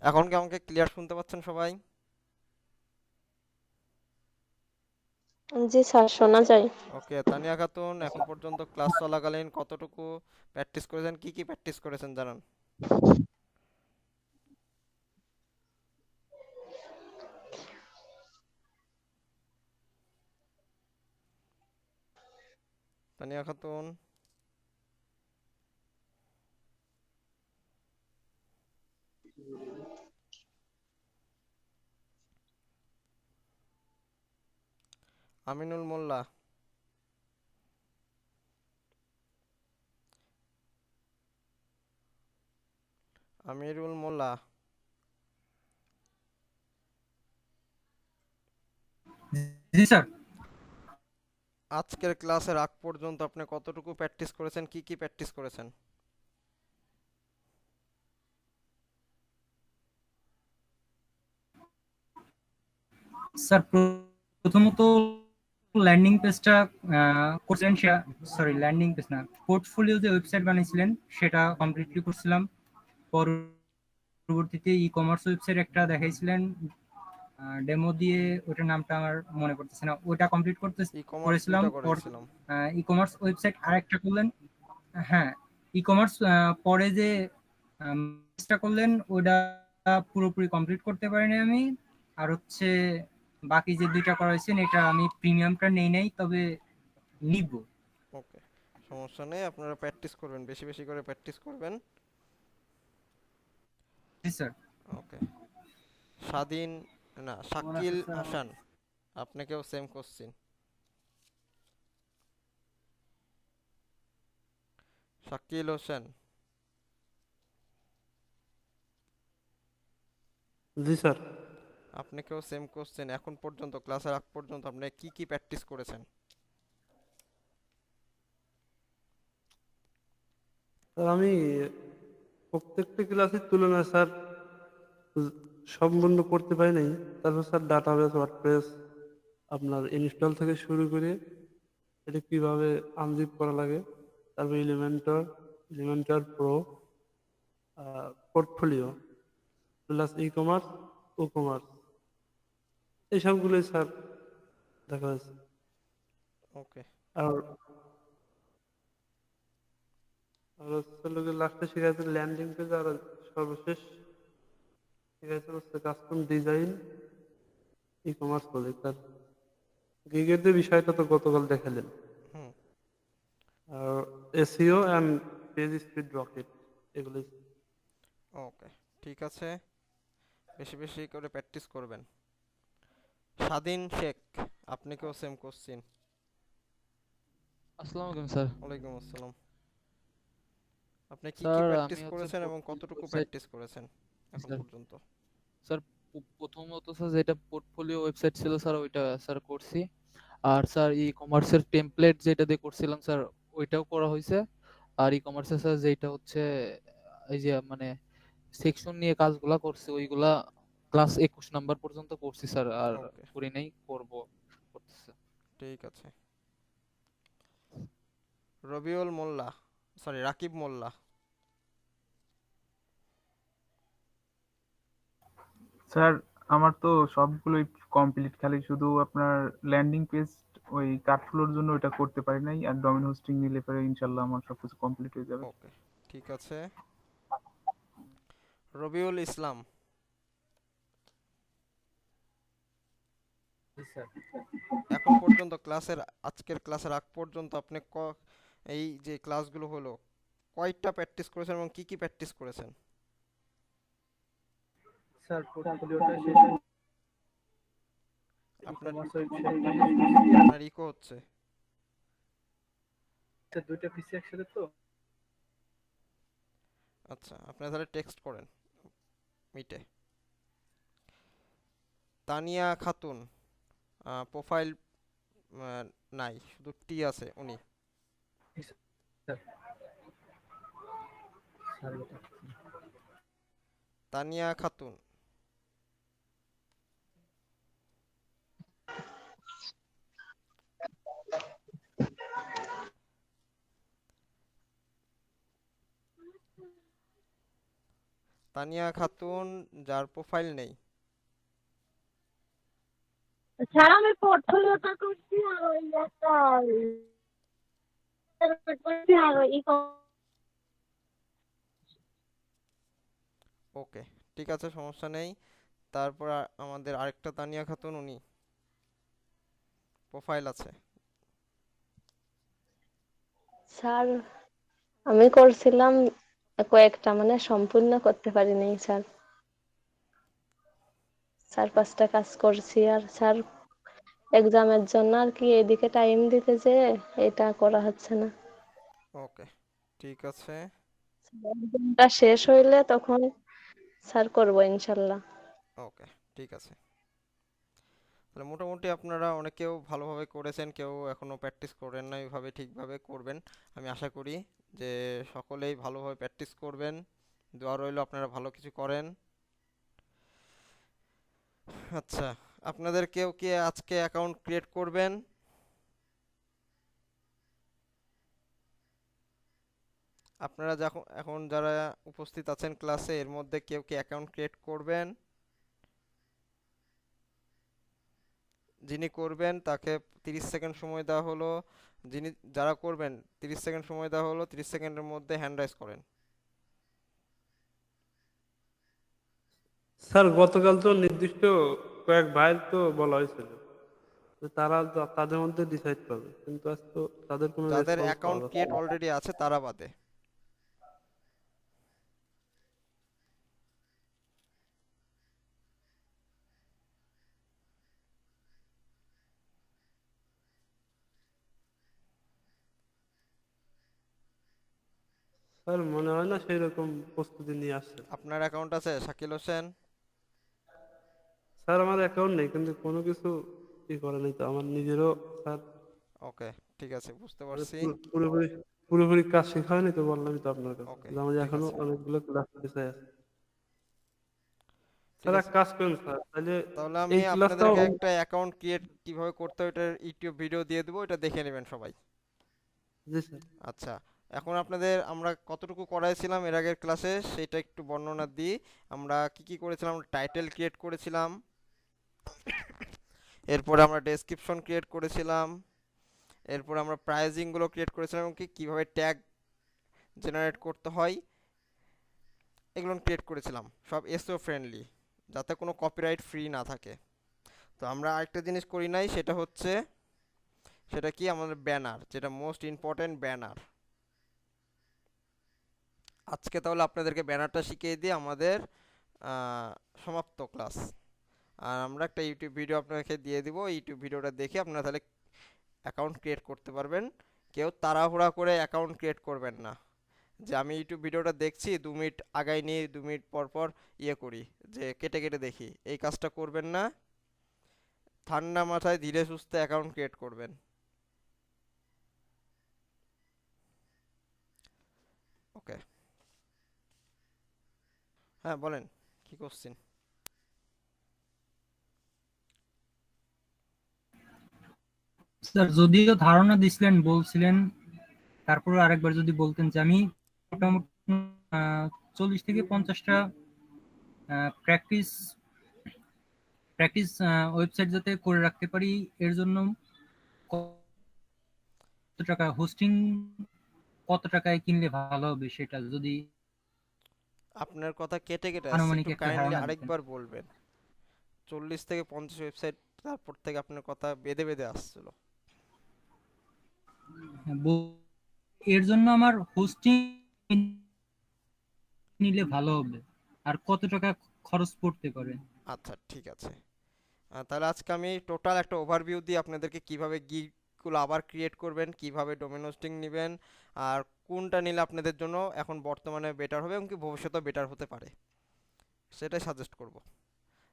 এখন কি আমাকে ক্লিয়ার শুনতে পাচ্ছেন সবাই? জি স্যার, শোনা যায়। ওকে, তানিয়া খাতুন এখন পর্যন্ত ক্লাস চলাকালীন কতটুকু প্র্যাকটিস করেছেন, কি কি প্র্যাকটিস করেছেন জানান। তানিয়া খাতুন। আমিনুল মোল্লা। আমিরুল মোল্লা। জি স্যার। আজকের ক্লাসের আগ পর্যন্ত আপনি কতটুকু প্র্যাকটিস করেছেন, কি কি প্র্যাকটিস করেছেন? স্যার প্রথমত ল্যান্ডিং পেজটা করছিলেন, সরি ল্যান্ডিং পেজ না, পোর্টফোলিও যে ওয়েবসাইট বানিয়েছিলেন সেটা কমপ্লিটলি করছিলাম। পরবর্তীতে ই কমার্স ওয়েবসাইট একটা দেখাইছিলেন ডেমো দিয়ে, ওটার নামটা আমার মনে পড়তেছে না, ওটা কমপ্লিট করতে ই কমার্স করেছিলাম। দুইটা করেছিলাম। ই কমার্স ওয়েবসাইট আরেকটা করলেন। হ্যাঁ, ই কমার্স পরে যে কাজটা করলেন ওটা পুরোপুরি কমপ্লিট করতে পারিনি আমি। আর হচ্ছে বাকি যে দুইটা করাইছেন এটা আমি প্রিমিয়ামটা নেই নাই, তবে নিব। ওকে, সমস্যা নেই, আপনারা প্র্যাকটিস করবেন, বেশি বেশি করে প্র্যাকটিস করবেন। জি স্যার। ওকে। স্বাধীন, না, শাকিল হাসান, আপনাকেও সেম কোশ্চিন। শাকিল হোসেন। জি স্যার। আপনাকেও সেম কোশ্চেন, এখন পর্যন্ত ক্লাসের আগ পর্যন্ত আপনি কি কি প্র্যাকটিস করেছেন? স্যার আমি প্রত্যেকটা ক্লাসের তুলনায় স্যার সম্পূর্ণ করতে পারি নাই। তারপর স্যার ডাটাবেস, ওয়ার্ডপ্রেস আপনার ইনস্টল থেকে শুরু করে এটা কিভাবে আনজিপ করা লাগে, তারপর Elementor Pro, portfolio plus ecommerce, WooCommerce, এই সবগুলোই স্যার দেখা যাচ্ছে। ওকে। আর আর হচ্ছে লোকের লাস্টে শিখাইছে ল্যান্ডিং পেজ, আর সর্বশেষ শিখাইছে হচ্ছে custom design ecommerce project. আর গিগের যে বিষয়টা তো গতকাল দেখালেন, হুম। আর SEO and page speed rocket, এগুলোই। ওকে, ঠিক আছে, বেশি বেশি করে প্র্যাকটিস করবেন। স্বাধীন শেখ, আপনাকেও সেম কোশ্চিন। আসসালামু আলাইকুম স্যার। ওয়ালাইকুম আসসালাম। আপনি কি কি স্যার প্র্যাকটিস আমি হচ্ছে করেছেন এবং পোর্টফোলিও কতটুকু ওয়েবসাইট। প্র্যাকটিস করেছেন এখন স্যার পর্যন্ত? স্যার প্রথমত স্যার যেটা পোর্টফোলিও ওয়েবসাইট ছিল স্যার ওইটা স্যার করছি। আর স্যার ই কমার্সের টেমপ্লেট যেটা দিয়ে করছিলাম স্যার ওইটাও করা হয়েছে। আর ই কমার্সের স্যার যেটা হচ্ছে এই যে মানে সেকশন নিয়ে কাজগুলা করছি ওইগুলা ক্লাস 21 নাম্বার পর্যন্ত করছি স্যার, আর ওকে, করি নাই, করব, করতেছে। ঠিক আছে। রবিউল মোল্লা, সরি রাকিব মোল্লা। স্যার আমার তো সবগুলোই কমপ্লিট, খালি শুধু আপনার ল্যান্ডিং পেজ ওই কার্ডফ্লোর জন্য ওইটা করতে পারি নাই, আর ডোমেন হোস্টিং নিলে পরে ইনশাল্লাহ আমার সবকিছু কমপ্লিট হয়ে যাবে। ওকে, ঠিক আছে। রবিউল ইসলাম। জি স্যার। এখন পর্যন্ত ক্লাসের, আজকের ক্লাসের আগ পর্যন্ত আপনি এই যে ক্লাসগুলো হলো কয়টা প্র্যাকটিস করেছেন এবং কি কি প্র্যাকটিস করেছেন? স্যার পোর্টফোলিওটা শেষ, ই আপনার কমার্স ওয়েবসাইটটা শেষ করছি। আর আপনার ইকো হচ্ছে। দুইটা পিসি একসাথে তো। আচ্ছা, আপনি তাহলে টেক্সট করেন মিটে। তানিয়া খাতুন, প্রোফাইল নাই, শুধু টি আছে উনি। স্যার স্যার এটা তানিয়া খাতুন। তানিয়া খাতুন, যার প্রোফাইল নেই। স্যার আমি পোর্টফোলিওটা করছি আর ওই একটা করছি আর ওই ওকে, ঠিক আছে, সমস্যা নেই। তারপর আমাদের আরেকটা তানিয়া খাতুন, উনি প্রোফাইল আছে। স্যার আমি করছিলাম কয়েকটা, মানে সম্পূর্ণ করতে পারিনি স্যার। 4-5টা কাজ করছি আর স্যার এক্সামের জন্য আর কি এদিকে টাইম দিতে যে এটা করা হচ্ছে না। ওকে, ঠিক আছে। এক্সামটা শেষ হইলে তখন স্যার করবো ইনশাল্লাহ। ওকে, ঠিক আছে। তাহলে মোটামুটি আপনারা অনেকেও ভালোভাবে করেছেন, কেউ এখনো প্র্যাকটিস করেন না, এইভাবে ঠিকভাবে করবেন। আমি আশা করি যে সকলেই ভালোভাবে প্র্যাকটিস করবেন। দোয়া রইল আপনারা ভালো কিছু করেন। আচ্ছা, আপনাদের কেউ কি আজকে অ্যাকাউন্ট ক্রিয়েট করবেন? আপনারা যখন এখন যারা উপস্থিত আছেন ক্লাসে, এর মধ্যে কেউ কি অ্যাকাউন্ট ক্রিয়েট করবেন? যিনি করবেন তাকে 30 সেকেন্ড সময় দেওয়া হলো। যারা করবেন 30 সেকেন্ড সময় দেওয়া হলো, 30 সেকেন্ডের মধ্যে হ্যান্ড রাইজ করেন। স্যার গতকাল তো নির্দিষ্ট কয়েক ভাইয়ের তো বলা হয়েছিল যে তারা তাদের মধ্যে ডিসাইড করবে, কিন্তু আজ তো তাদের কোনো যাদের রেসপন্স পাওয়া অ্যাকাউন্ট যাচ্ছে ক্রিয়েট না। অলরেডি আছে তারা বাদে। স্যার মনে হয় না সেই রকম প্রস্তুতি নিয়ে আসছে। আপনার অ্যাকাউন্ট আছে শাকিল হোসেন? স্যার আমার অ্যাকাউন্ট নেই, কিন্তু কোনো কিছু করে নাই তো আমার নিজেরও। স্যার ওকে, ঠিক আছে, বুঝতে মানে পারছি। পুরোপুরি পুরোপুরি কাজ শেখা হয়নি, তো বললামই তো আপনার কাছে ওকে, যে আমার ঠিক এখনো আছে, অনেকগুলো ক্লাস পিছায় আছে। ঠিক স্যার এক আছে। কাজ করুন স্যার, তাহলে তাহলে আমি এই ক্লাসটাও। আপনাদেরকে একটা অ্যাকাউন্ট ক্রিয়েট কিভাবে করতে হয় ওটার ইউটিউব ভিডিও দিয়ে দেবো, এটা দেখে নেবেন সবাই। জি স্যার। আচ্ছা, এখন আপনাদের আমরা কতটুকু করাইছিলাম এর আগের ক্লাসে সেটা একটু বর্ণনা দিই। আমরা কি কি করেছিলাম? টাইটেল ক্রিয়েট করেছিলাম, এরপরে আমরা ডেসক্রিপশন ক্রিয়েট করেছিলাম, এরপরে আমরা প্রাইজিংগুলো ক্রিয়েট করেছিলাম এবং কীভাবে ট্যাগ জেনারেট করতে হয় এগুলো ক্রিয়েট করেছিলাম, সব এসইও ফ্রেন্ডলি, যাতে কোনো কপিরাইট ফ্রি না থাকে। তো আমরা আরেকটা জিনিস করি নাই, সেটা হচ্ছে সেটা কি আমাদের ব্যানার, যেটা মোস্ট ইম্পর্টেন্ট, ব্যানার। আজকে তাহলে আপনাদেরকে ব্যানারটা শিখিয়ে দিয়ে আমাদের সমাপ্ত ক্লাস। আর আমরা একটা ইউটিউব ভিডিও আপনাকে দিয়ে দিব, ইউটিউব ভিডিওটা দেখে আপনারা তাহলে অ্যাকাউন্ট ক্রিয়েট করতে পারবেন। কেউ তাড়াহুড়া করে অ্যাকাউন্ট ক্রিয়েট করবেন না, যে আমি ইউটিউব ভিডিওটা দেখছি 2 মিনিট আগাই নিয়ে 2 মিনিট পর পর করি, যে কেটে কেটে দেখি, এই কাজটা করবেন না। ঠান্ডা মাথায় ধীরে সুস্থে অ্যাকাউন্ট ক্রিয়েট করবেন। ওকে, হ্যাঁ বলেন, কি করছেন? স্যার যদিও ধারণা দিছিলেন, বলছিলেন, তারপরে আরেকবার যদি বলতেন যে আমি মোটামুটি 40 থেকে 50টা প্র্যাকটিস প্র্যাকটিস ওয়েবসাইট যাতে করে রাখতে পারি, এর জন্য কত টাকা হোস্টিং, কত টাকায় কিনলে ভালো হবে সেটা যদি আপনার কথা কেটে কেটে আসছে, আনুমানিক একটু একটা কাইন্ডলি ধারণা দিতেন। আরেকবার বলবেন। 40 থেকে 50 ওয়েবসাইট, তারপর থেকে আপনার কথা বেঁধে বেঁধে আসছিল। হ্যাঁ, এর জন্য আমার হোস্টিং নিলে ভালো হবে, আর কত টাকা খরচ পড়তে পারে? আচ্ছা, ঠিক আছে। তাহলে আজকে আমি টোটাল একটা ওভারভিউ দিই আপনাদেরকে, কিভাবে গিগগুলো আবার ক্রিয়েট করবেন, কিভাবে ডোমেন হোস্টিং নেবেন, আর কোনটা নিলে আপনাদের জন্য এখন বর্তমানে বেটার হবে এবং কি ভবিষ্যতেও বেটার হতে পারে, সেটাই সাজেস্ট করব,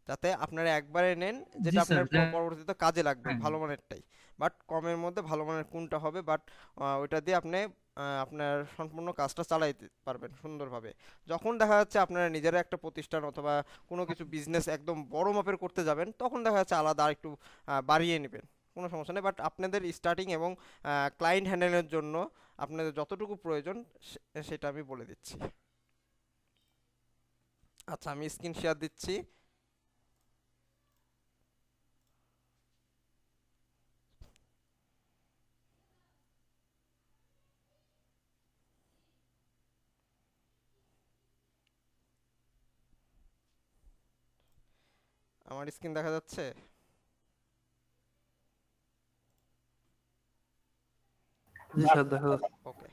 যাতে আপনারা একবারে নেন জি যেটা স্যার। আপনার পরবর্তীতে কাজে লাগবে, হ্যাঁ, ভালো মানেরটাই। বাট কমের মধ্যে ভালো মানের কোনটা হবে, বাট ওইটা দিয়ে আপনি আপনার সম্পূর্ণ কাজটা চালাইতে পারবেন সুন্দরভাবে। যখন দেখা যাচ্ছে আপনারা নিজেরা একটা প্রতিষ্ঠান অথবা কোনো কিছু বিজনেস একদম বড় মাপের করতে যাবেন, তখন দেখা যাচ্ছে আলাদা আরেকটু বাড়িয়ে নেবেন, কোনো সমস্যা নেই। বাট আপনাদের স্টার্টিং এবং ক্লায়েন্ট হ্যান্ডেলের জন্য আপনাদের যতটুকু প্রয়োজন সেটা আমি বলে দিচ্ছি। আচ্ছা, আমি স্ক্রিন শেয়ার দিচ্ছি। আমার স্ক্রিন দেখা যাচ্ছে? জি স্যার, দেখা যাচ্ছে। ওকে।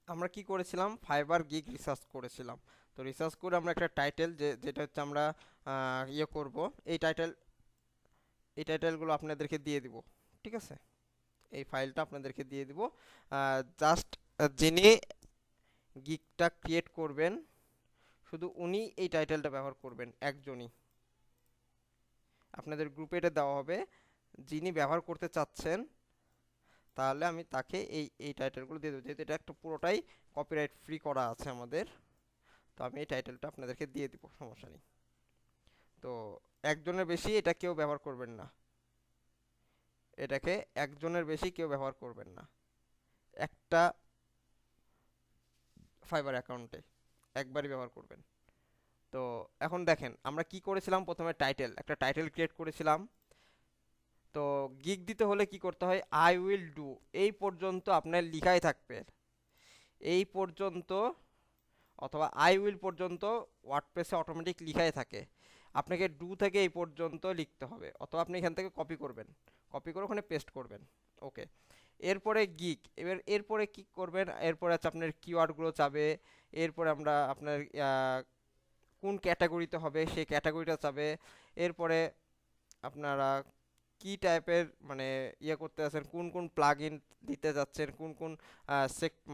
আমরা কি করেছিলাম, ফাইবার গিগ রিসার্চ করেছিলাম। তো রিসার্চ করে আমরা একটা টাইটেল যেটা হচ্ছে আমরা ইয়ে করব, এই টাইটেলগুলো আপনাদেরকে দিয়ে দিব। ঠিক আছে, এই ফাইলটা আপনাদেরকে দিয়ে দিব। জাস্ট যিনি গিগটা ক্রিয়েট করবেন শুধু উনি এই টাইটেলটা ব্যবহার করবেন, একজনই। আপনাদের গ্রুপে এটা দেওয়া হবে, যিনি ব্যবহার করতে চাচ্ছেন তাহলে আমি তাকে এই টাইটেলগুলো দিয়ে দেবো, যেহেতু এটা একটা পুরোটাই কপিরাইট ফ্রি করা আছে আমাদের। তো আমি এই টাইটেলটা আপনাদেরকে দিয়ে দিব, সমস্যা নেই। তো একজনের বেশি এটা কেউ ব্যবহার করবেন না, এটাকে একজনের বেশি কেউ ব্যবহার করবেন না একটা ফাইবার অ্যাকাউন্টে, একবারই ব্যবহার করবেন। তো এখন দেখেন আমরা কি করেছিলাম, প্রথমে একটা টাইটেল ক্রিয়েট করেছিলাম। তো গিগ দিতে হলে কি করতে হয়, আই উইল ডু এই পর্যন্ত আপনার লিখাই থাকবে, এই পর্যন্ত অথবা আই উইল পর্যন্ত ওয়ার্ডপ্রেসে অটোমেটিক লিখাই থাকে। আপনাকে ডু থেকে এই পর্যন্ত লিখতে হবে, অথবা আপনি এখান থেকে কপি করবেন, কপি করে ওখানে পেস্ট করবেন। ওকে, এরপরে গিগ, এরপরে কি করবেন, এরপরে আছে আপনার কিওয়ার্ডগুলো চাবে, এরপরে আমরা আপনার কোন ক্যাটাগরিতে হবে সেই ক্যাটাগরিটা চাবে, এরপরে আপনারা কি টাইপের মানে ইয়ে করতে যাচ্ছেন, কোন কোন প্লাগ ইন দিতে যাচ্ছেন, কোন কোন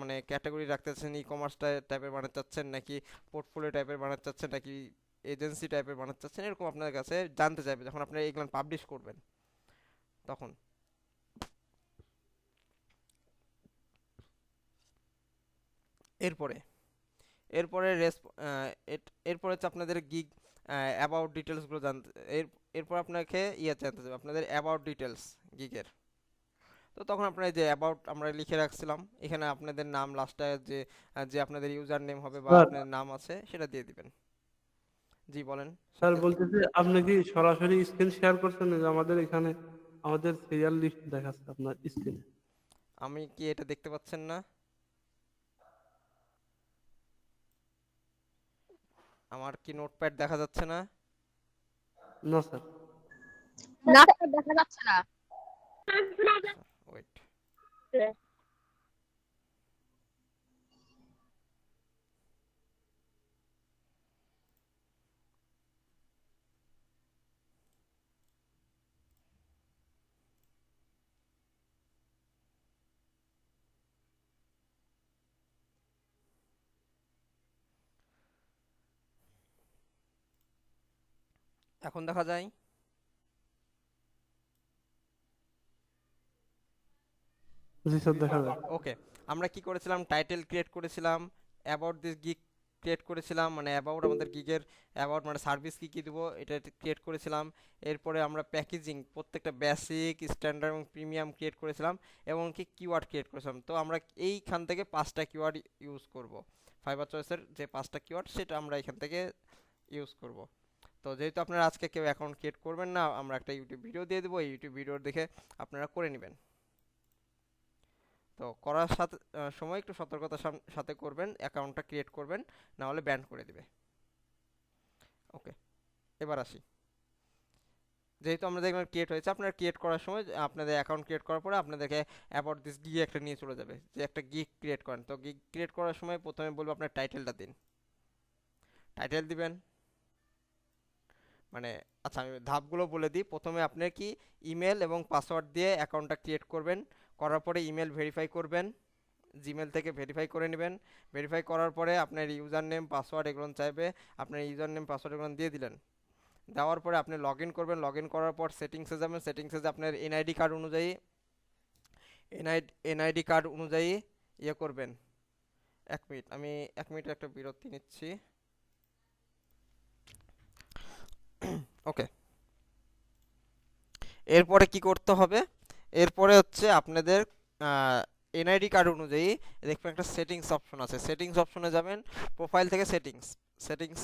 মানে ক্যাটাগরি রাখতে চাচ্ছেন, ই কমার্স টাইপের বানাতে চাচ্ছেন নাকি পোর্টফোলিও টাইপের বানাতে চাচ্ছেন নাকি এজেন্সি টাইপের বানাতে চাচ্ছেন, এরকম আপনার কাছে জানতে চাইবে যখন আপনি এগুলো পাবলিশ করবেন তখন। এরপরে এরপরে এরপরে হচ্ছে আপনাদের গিগ অ্যাবাউট ডিটেলসগুলো জানতে, এরপর আপনাকে ইয়ে জানতে হবে আপনাদের অ্যাবাউট ডিটেলস গিগের। তো তখন আপনার এই যে অ্যাবাউট আমরা লিখে রাখছিলাম, এখানে আপনাদের নাম লাস্টে যে যে আপনাদের ইউজার নেম হবে বা স্যার, আপনার নাম আছে সেটা দিয়ে দিবেন। জি বলেন স্যার সাজ্জাদ। বলতেছি আপনি কি সরাসরি স্ক্রিন শেয়ার করছেন, যে আমাদের এখানে আমাদের সিরিয়াল লিস্ট দেখাচ্ছে আপনার স্ক্রিনে? আমি কি এটা দেখতে পাচ্ছেন না? আমার কি নোটপ্যাড দেখা যাচ্ছে না? না স্যার। না স্যার, দেখা যাচ্ছে না। ওয়েট, এখন দেখা যায়? জি স্যার, দেখা যায়। ওকে, আমরা কি করেছিলাম, টাইটেল ক্রিয়েট করেছিলাম, অ্যাবাউট দিস গিগ ক্রিয়েট করেছিলাম, মানে অ্যাবাউট আমাদের গিগের অ্যাবাউট মানে সার্ভিস কী কী দেবো এটা ক্রিয়েট করেছিলাম। এরপরে আমরা প্যাকেজিং প্রত্যেকটা বেসিক স্ট্যান্ডার্ড এবং প্রিমিয়াম ক্রিয়েট করেছিলাম, এবং কি কিওয়ার্ড ক্রিয়েট করেছিলাম। তো আমরা এইখান থেকে 5টা কিওয়ার্ড ইউজ করব, ফাইবার চয়েসের যে 5টা কিওয়ার্ড সেটা আমরা এখান থেকে ইউজ করব। তো যেহেতু আপনারা আজকে কেউ অ্যাকাউন্ট ক্রিয়েট করবেন না, আমরা একটা ইউটিউব ভিডিও দিয়ে দেবো, এই ইউটিউব ভিডিও দেখে আপনারা করে নেবেন। তো করার সাথে সময় একটু সতর্কতার সাথে করবেন, অ্যাকাউন্টটা ক্রিয়েট করবেন, না হলে ব্যান করে দিবে। ওকে, এবার আসি। যেহেতু আমরা দেখবেন ক্রিয়েট হয়েছে, আপনারা ক্রিয়েট করার সময় আপনাদের অ্যাকাউন্ট ক্রিয়েট করার পরে আপনাদেরকে অ্যাবাউট দিস গিগ একটা নিয়ে চলে যাবে, যে একটা গিগ ক্রিয়েট করেন। তো গিগ ক্রিয়েট করার সময় প্রথমে বলবো আপনার টাইটেলটা দিন, টাইটেল দিবেন মানে, আচ্ছা আমি ধাপগুলো বলে দিই। প্রথমে আপনি কি ইমেল এবং পাসওয়ার্ড দিয়ে অ্যাকাউন্টটা ক্রিয়েট করবেন, করার পরে ইমেল ভেরিফাই করবেন, জিমেল থেকে ভেরিফাই করে নেবেন। ভেরিফাই করার পরে আপনার ইউজার নেম পাসওয়ার্ড এগুলো চাইবে, আপনার ইউজার নেম পাসওয়ার্ড এগুলো দিয়ে দিলেন। দেওয়ার পরে আপনি লগ ইন করবেন, লগ ইন করার পর সেটিংসে যাবেন, সেটিংসে আপনার এনআইডি কার্ড অনুযায়ী এনআইডি কার্ড অনুযায়ী ইয়ে করবেন। 1 মিনিট, আমি 1 মিনিট একটা বিরতি নিচ্ছি। ওকে, এরপরে কি করতে হবে, এরপরে হচ্ছে আপনাদের এনআইডি কার্ড অনুযায়ী দেখবেন একটা সেটিংস অপশন আছে, সেটিংস অপশনে যাবেন, প্রোফাইল থেকে সেটিংস, সেটিংস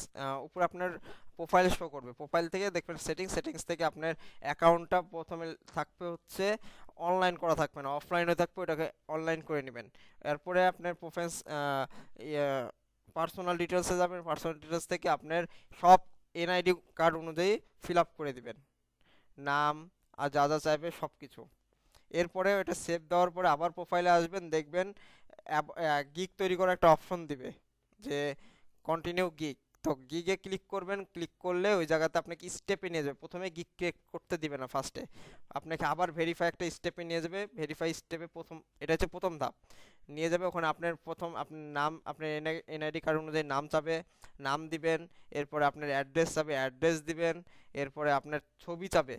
উপরে আপনার প্রোফাইল শো করবে, প্রোফাইল থেকে দেখবেন সেটিংস, সেটিংস থেকে আপনার অ্যাকাউন্টটা প্রথমে থাকবে হচ্ছে অনলাইন করা থাকবে না, অফলাইনে থাকবে, ওটাকে অনলাইন করে নেবেন। এরপরে আপনার প্রোফাইল পার্সোনাল ডিটেলসে যাবেন, পার্সোনাল ডিটেলস থেকে আপনার সব এনআইডি কার্ড অনুযায়ী ফিল আপ করে দিবেন, নাম আর যা যা চাইবে সব কিছু। এরপরে এটা সেভ দেওয়ার পরে আবার প্রোফাইলে আসবেন, দেখবেন গিগ তৈরি করার একটা অপশন দিবে যে কন্টিনিউ গিগ, তো গিগে ক্লিক করবেন, ক্লিক করলে ওই জায়গাতে আপনাকে স্টেপে নিয়ে যাবে, প্রথমে গিগ ক্রিয়েট করতে দিবে না, ফার্স্টে আপনাকে আবার ভেরিফাই একটা স্টেপে নিয়ে যাবে, ভেরিফাই স্টেপে প্রথম, এটা হচ্ছে প্রথম ধাপ, নিয়ে যাবে ওখানে আপনার প্রথম আপনার নাম, আপনার এনআইডি কার্ড অনুযায়ী নাম চাবে, নাম দিবেন, এরপরে আপনার অ্যাড্রেস চাবে, অ্যাড্রেস দিবেন, এরপরে আপনার ছবি চাবে,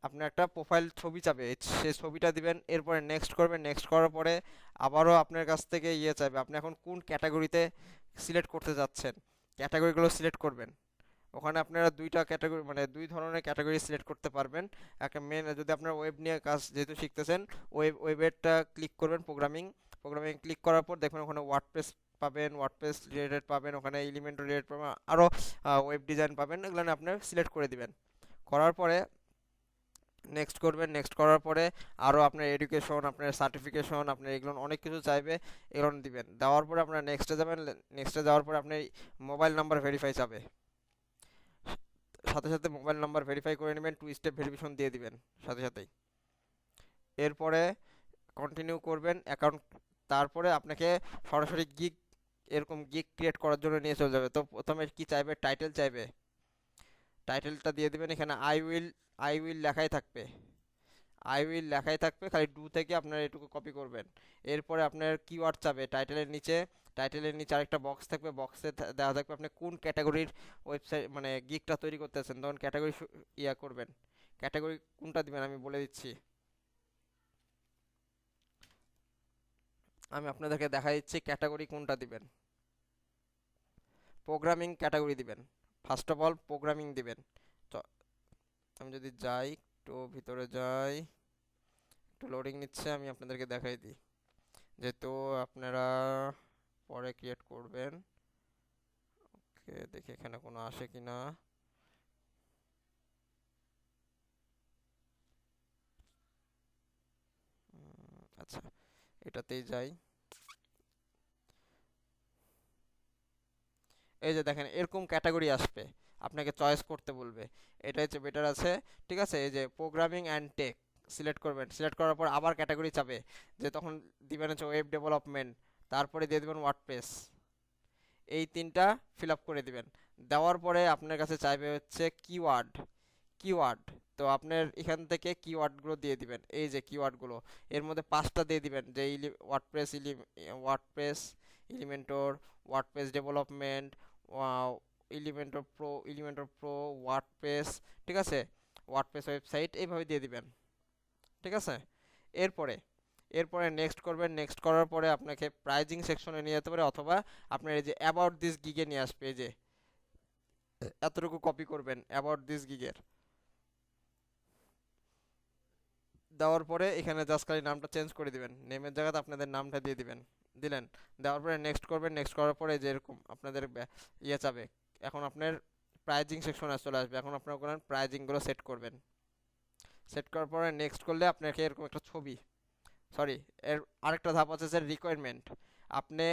আপনার একটা প্রোফাইল ছবি চাবে, সেই ছবিটা দিবেন, এরপরে নেক্সট করবেন, নেক্সট করার পরে আবারও আপনার কাছ থেকে ইয়ে চাইবে, আপনি এখন কোন ক্যাটাগরিতে সিলেক্ট করতে যাচ্ছেন, ক্যাটাগরিগুলো সিলেক্ট করবেন। ওখানে আপনারা দুইটা ক্যাটাগরি মানে দুই ধরনের ক্যাটাগরি সিলেক্ট করতে পারবেন, একটা মেন, যদি আপনার ওয়েব নিয়ে কাজ যেহেতু শিখতেছেন, ওয়েবেরটা ক্লিক করবেন, প্রোগ্রামিং, প্রোগ্রামিং ক্লিক করার পর দেখবেন ওখানে ওয়ার্ডপ্রেস পাবেন, ওয়ার্ডপ্রেস রিলেটেড পাবেন, ওখানে এলিমেন্টর রিলেটেড পাবেন, আরও ওয়েব ডিজাইন পাবেন, এগুলো আপনার সিলেক্ট করে দিবেন। করার পরে নেক্সট করবেন, নেক্সট করার পরে আরও আপনার এডুকেশন, আপনার সার্টিফিকেশন, আপনার এগুলো অনেক কিছু চাইবে, এগুলো দিবেন। দেওয়ার পরে আপনার নেক্সটে যাবেন, নেক্সটে যাওয়ার পরে আপনার মোবাইল নাম্বার ভেরিফাই চাবে, সাথে সাথে মোবাইল নাম্বার ভেরিফাই করে নেবেন, 2 স্টেপ ভেরিফিকেশন দিয়ে দিবেন সাথে সাথেই। এরপরে কন্টিনিউ করবেন অ্যাকাউন্ট, তারপরে আপনাকে সরাসরি গিগ, এরকম গিগ ক্রিয়েট করার জন্য নিয়ে চলে যাবে। তো প্রথমে কি চাইবে, টাইটেল চাইবে, টাইটেলটা দিয়ে দিবেন, এখানে আই উইল লেখাই থাকবে, আই উইল লেখাই থাকবে, খালি ডু থেকে আপনার এটুকু কপি করবেন। এরপরে আপনার কিওয়ার্ড চাবে, টাইটেলের নিচে, টাইটেলের নিচে আরেকটা বক্স থাকবে, বক্সে দেওয়া থাকবে আপনি কোন ক্যাটাগরির ওয়েবসাইট মানে গিগটা তৈরি করতেছেন, তখন ক্যাটাগরি ইয়া করবেন, ক্যাটাগরি কোনটা দিবেন আমি বলে দিচ্ছি, আমি আপনাদেরকে দেখা দিচ্ছি ক্যাটাগরি কোনটা দিবেন। প্রোগ্রামিং ক্যাটাগরি দিবেন, ফার্স্ট অফ অল প্রোগ্রামিং দিবেন। তো আমি যদি যাই, একটু ভিতরে যাই, একটু লোডিং নিচ্ছে, আমি আপনাদেরকে দেখাই দিই, যেহেতু আপনারা পরে ক্রিয়েট করবেন। ওকে, দেখি এখানে কোনো আসে কিনা। আচ্ছা, এটাতেই যাই, এই যে দেখেন এরকম ক্যাটাগরি আসবে, আপনাকে চয়েস করতে বলবে, এটা হচ্ছে বেটার আছে, ঠিক আছে। এই যে প্রোগ্রামিং অ্যান্ড টেক সিলেক্ট করবেন, সিলেক্ট করার পর আবার ক্যাটাগরি চাবে, যে তখন দিবেন হচ্ছে ওয়েব ডেভেলপমেন্ট, তারপরে দিয়ে দেবেন ওয়ার্ডপ্রেস, এই তিনটা ফিল আপ করে দিবেন। দেওয়ার পরে আপনার কাছে চাইবে হচ্ছে কিওয়ার্ড, কিওয়ার্ড, তো আপনার এখান থেকে কিওয়ার্ডগুলো দিয়ে দিবেন, এই যে কিওয়ার্ডগুলো, এর মধ্যে 5টা দিয়ে দিবেন, যে WordPress Elementor, WordPress development, Elementor pro, WordPress, ঠিক আছে, ওয়ার্ডপ্রেস ওয়েবসাইট, এইভাবে দিয়ে দিবেন, ঠিক আছে। এরপরে এরপরে নেক্সট করবেন, নেক্সট করার পরে আপনাকে প্রাইজিং সেকশনে নিয়ে যেতে পারে, অথবা আপনার এই যে অ্যাবাউট দিস গিগে নিয়ে আসবে, এই যে এতটুকু কপি করবেন অ্যাবাউট দিস গিগের, দেওয়ার পরে এখানে জাস্ট খালি নামটা চেঞ্জ করে দিবেন, নেমের জায়গাতে আপনাদের নামটা দিয়ে দিবেন, দিলেন। দেওয়ার পরে নেক্সট করবেন, নেক্সট করার পরে যে এরকম আপনাদের ইয়ে চাবে, এখন আপনার প্রাইজিং সেকশনে চলে আসবে, এখন আপনার করেন প্রাইজিংগুলো সেট করবেন, সেট করার পরে নেক্সট করলে আপনাকে এরকম একটা ছবি, সরি, এর আরেকটা ধাপ আছে যে রিকোয়ারমেন্ট, আপনি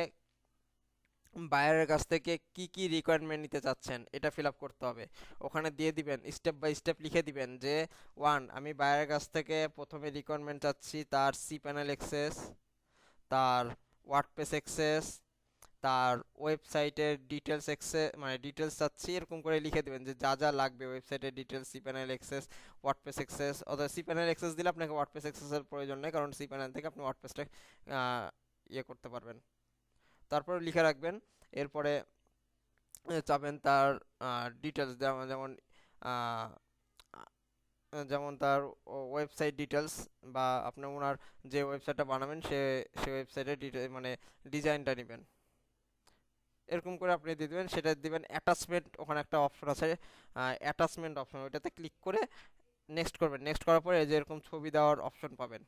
বায়ারের কাছ থেকে কি কি রিকোয়ারমেন্ট নিতে চাচ্ছেন এটা ফিল আপ করতে হবে, ওখানে দিয়ে দিবেন, স্টেপ বাই স্টেপ লিখে দিবেন যে 1 আমি বায়ারের কাছ থেকে প্রথমে রিকোয়ারমেন্ট চাচ্ছি তার সি প্যানেল অ্যাক্সেস, তার ওয়ার্ডপ্রেস অ্যাক্সেস, তার ওয়েবসাইটের ডিটেলস অ্যাক্সেস মানে ডিটেলস চাচ্ছি, এরকম করে লিখে দেবেন যে যা যা লাগবে, ওয়েবসাইটের details, cPanel access, WordPress access, অথবা সি প্যানেল অ্যাক্সেস দিলে আপনাকে ওয়ার্ডপ্রেস অ্যাক্সেসের প্রয়োজন নেই, কারণ সি প্যানেল থেকে আপনি ওয়ার্ডপ্রেসটা ইয়ে করতে পারবেন, তারপরে লিখে রাখবেন। এরপরে চাবেন তার ডিটেলস, যেমন আহ, যেমন তার ওয়েবসাইট ডিটেলস, বা আপনি ওনার যে ওয়েবসাইটটা বানাবেন সে ওয়েবসাইটের মানে ডিজাইনটা নেবেন, এরকম করে আপনি দিয়ে দেবেন। সেটা দিবেন অ্যাটাচমেন্ট, ওখানে একটা অপশন আছে অ্যাটাচমেন্ট অপশন, ওইটাতে ক্লিক করে নেক্সট করবেন, নেক্সট করার পরে এই যে এরকম ছবি দেওয়ার অপশন পাবেন,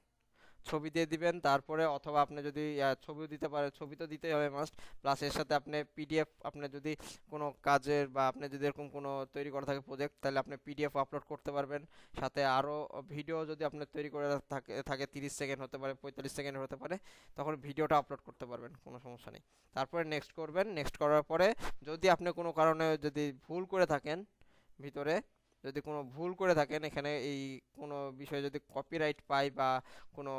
ছবি দিয়ে দিবেন। তারপরে অথবা আপনি যদি ছবিও দিতে পারেন, ছবি তো দিতেই হবে মাস্ট, প্লাস এর সাথে আপনি পিডিএফ, আপনি যদি কোনো কাজের বা আপনি যদি এরকম কোনো তৈরি করা থাকে প্রজেক্ট, তাহলে আপনি পিডিএফ আপলোড করতে পারবেন। সাথে আরও ভিডিও যদি আপনি তৈরি করে থাকে 30 সেকেন্ড হতে পারে, 45 সেকেন্ড হতে পারে, তখন ভিডিওটা আপলোড করতে পারবেন, কোনো সমস্যা নেই। তারপরে নেক্সট করবেন, নেক্সট করার পরে যদি আপনি কোনো কারণে যদি ভুল করে থাকেন ভিতরে, যদি কোনো ভুল করে থাকেন এখানে, এই কোনো বিষয়ে যদি কপিরাইট পাই বা কোনো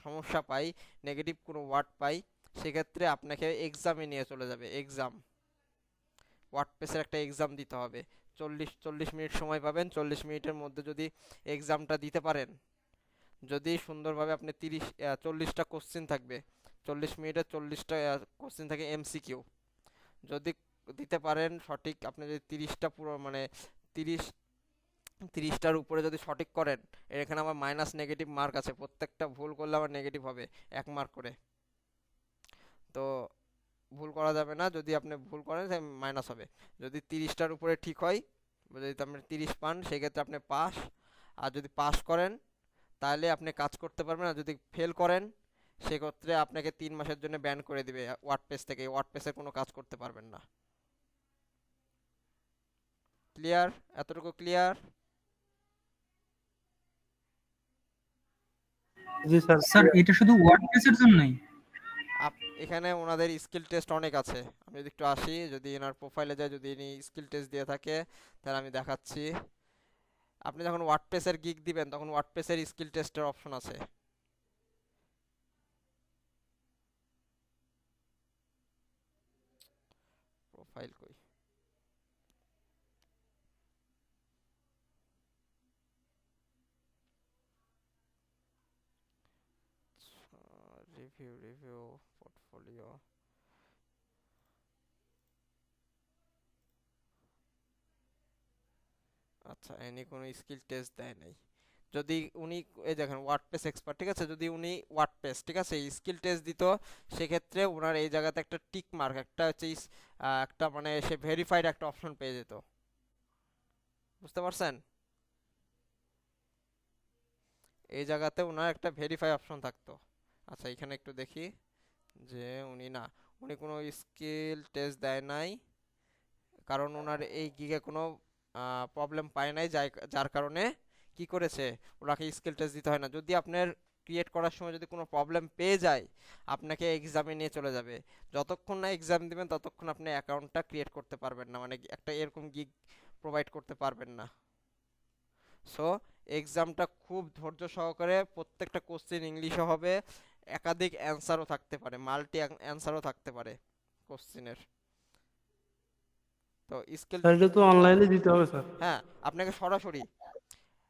সমস্যা পাই, নেগেটিভ কোনো ওয়ার্ড পাই, সেক্ষেত্রে আপনাকে এক্সামে নিয়ে চলে যাবে। এক্সাম, ওয়ার্ডপ্রেসের একটা এক্সাম দিতে হবে। 40 মিনিট সময় পাবেন, 40 মিনিটের মধ্যে যদি এক্সামটা দিতে পারেন, যদি সুন্দরভাবে আপনি 40টা কোশ্চিন থাকবে, 40 মিনিটে 40টা কোশ্চিন থাকে এমসিকিউ, যদি দিতে পারেন সঠিক, আপনি যদি 30টা পুরো মানে 30 30টার উপরে যদি সঠিক করেন, এখানে আমার মাইনাস নেগেটিভ মার্ক আছে, প্রত্যেকটা ভুল করলে আমার নেগেটিভ হবে 1 মার্ক করে। তো ভুল করা যাবে না, যদি আপনি ভুল করেন সে মাইনাস হবে। যদি 30টার উপরে ঠিক হয়, যদি আপনি 30 পান, সেক্ষেত্রে আপনি পাস। আর যদি পাস করেন তাহলে আপনি কাজ করতে পারবেন, আর যদি ফেল করেন সেক্ষেত্রে আপনাকে 3 মাসের জন্য ব্যান করে দিবে ওয়ার্ডপ্রেস থেকে, ওয়ার্ডপ্রেসের কোনো কাজ করতে পারবেন না। ক্লিয়ার? এতটুকু ক্লিয়ার? জি স্যার। স্যার এটা শুধু ওয়ার্ডপ্রেসের জন্যই? এখানে ওনাদের স্কিল টেস্ট অনেক আছে, আমি যদি একটু আসি, যদি এনার প্রোফাইলে যায়, যদি ইনি স্কিল টেস্ট দিয়ে থাকে তাহলে আমি দেখাচ্ছি। আপনি যখন ওয়ার্ডপ্রেসের গিগ দিবেন তখন ওয়ার্ডপ্রেসের স্কিল টেস্টের অপশন আছে। প্রোফাইল কই? Review portfolio. আচ্ছা, এনি কোনো স্কিল টেস্ট দেয় নাই। যদি উনি, এই দেখেন ওয়ার্ডপ্রেস এক্সপার্ট, ঠিক আছে, যদি উনি ওয়ার্ডপ্রেস, ঠিক আছে, স্কিল টেস্ট দিত, সেক্ষেত্রে ওনার এই জায়গাতে একটা টিক মার্ক, একটা হচ্ছে একটা মানে সে ভেরিফাইড একটা অপশন পেয়ে যেত। বুঝতে পারছেন? এই জায়গাতে ওনার একটা ভেরিফাই অপশন থাকতো। আচ্ছা, এখানে একটু দেখি যে উনি না, উনি কোনো স্কিল টেস্ট দেয় নাই, কারণ ওনার এই গিগে কোনো প্রবলেম পায় নাই, যার কারণে কি করেছে, ওনাকে স্কিল টেস্ট দিতে হয় না। যদি আপনার ক্রিয়েট করার সময় যদি কোনো প্রবলেম পেয়ে যায়, আপনাকে এক্সামে নিয়ে চলে যাবে। যতক্ষণ না এক্সাম দিবেন ততক্ষণ আপনি অ্যাকাউন্টটা ক্রিয়েট করতে পারবেন না, মানে একটা এরকম গিগ প্রোভাইড করতে পারবেন না। সো এক্সামটা খুব ধৈর্য সহকারে, প্রত্যেকটা কোশ্চেন ইংলিশে হবে, একাধিক অ্যান্সারও থাকতে পারে, মাল্টি অ্যান্সারও থাকতে পারে কোশ্চেনের। তো স্কিল, স্যার এটা তো অনলাইনে দিতে হবে স্যার। হ্যাঁ, আপনাকে সরাসরি,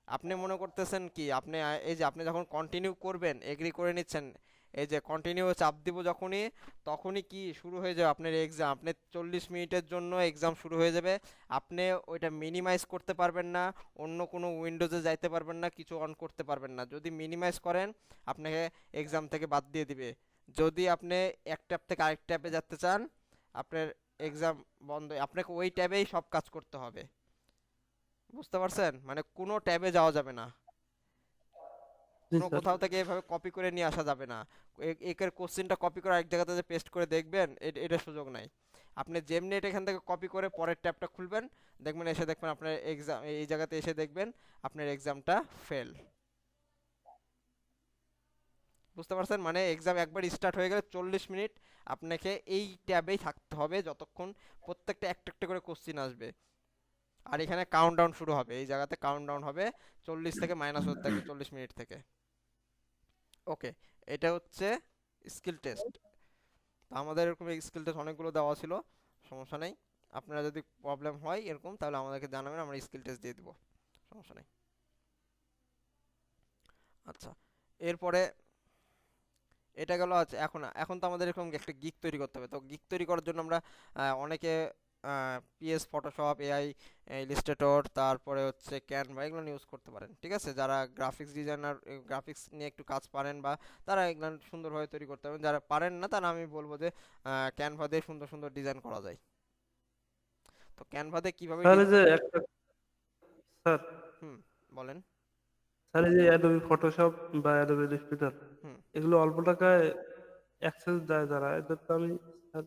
আপনি মনে করতেছেন কি, আপনি এই যে আপনি যখন কন্টিনিউ করবেন, এগ্রি করে নিচ্ছেন, এই যে কন্টিনিউ চাপ দিব যখনই, তখনই কি শুরু হয়ে যাবে আপনার এক্সাম। আপনি 40 মিনিটের জন্য এক্সাম শুরু হয়ে যাবে, আপনি ওইটা মিনিমাইজ করতে পারবেন না, অন্য কোনো উইন্ডোজে যাইতে পারবেন না, কিছু অন করতে পারবেন না। যদি মিনিমাইজ করেন আপনাকে এক্সাম থেকে বাদ দিয়ে দিবে। যদি আপনি এক ট্যাব থেকে আরেক ট্যাবে যেতে চান, আপনার এক্সাম বন্ধ, আপনাকে ওই ট্যাবেই সব কাজ করতে হবে। বুঝতে পারছেন? মানে কোনো ট্যাবে যাওয়া যাবে না, জি কোনো স্যার। কোথাও থেকে এভাবে কপি করে নিয়ে আসা যাবে না। একের কোশ্চেনটা কপি করে আরেক জায়গাতে যে পেস্ট করে দেখবেন, এটা সুযোগ নাই। আপনি যেমনি এটা এখান থেকে কপি করে পরের ট্যাবটা খুলবেন, দেখবেন, এসে দেখবেন আপনার এক্সাম, এই জায়গাতে এসে দেখবেন আপনার এক্সামটা ফেল। বুঝতে পারছেন? মানে এক্সাম একবার স্টার্ট হয়ে গেলে 40 মিনিট আপনাকে এই ট্যাবেই থাকতে হবে, যতক্ষণ প্রত্যেকটা একটা একটা করে কোশ্চেন আসবে। আর এখানে কাউন্টডাউন শুরু হবে, এই জায়গাতে কাউন্টডাউন হবে 40 থেকে মাইনাস হতে থাকবে 40 মিনিট থেকে। ওকে, এটা হচ্ছে স্কিল টেস্ট। তো আমাদের এরকম স্কিল টেস্ট অনেকগুলো দেওয়া ছিল, সমস্যা নেই। আপনারা যদি প্রবলেম হয় এরকম, তাহলে আমাদেরকে জানাবেন, আমরা স্কিল টেস্ট দিয়ে দিব, সমস্যা নেই। আচ্ছা, এরপরে এটা গেল। আছে এখন, এখন তো আমাদের এরকম একটা গিগ তৈরি করতে হবে। তো গিগ তৈরি করার জন্য আমরা অনেকে পিএস, ফটোশপ, এআই, ইলাস্ট্রেটর, তারপরে হচ্ছে ক্যানভা, এগুলো ইউজ করতে পারেন, ঠিক আছে। যারা গ্রাফিক্স ডিজাইনার, গ্রাফিক্স নিয়ে একটু কাজ পারেন, বা তারা এগুলো সুন্দরভাবে তৈরি করতে পারেন। যারা পারেন না, তারা আমি বলবো যে ক্যানভা দিয়ে সুন্দর সুন্দর ডিজাইন করা যায়। তো ক্যানভা দিয়ে কীভাবে স্যার এই যে একটা, স্যার হুম, বলেন। স্যার এই যে অ্যাডোবি ফটোশপ বা অ্যাডোবি ইলাস্ট্রেটর হুম এগুলো অল্প টাকায় অ্যাক্সেস দেয় যারা, এদের তো আমি স্যার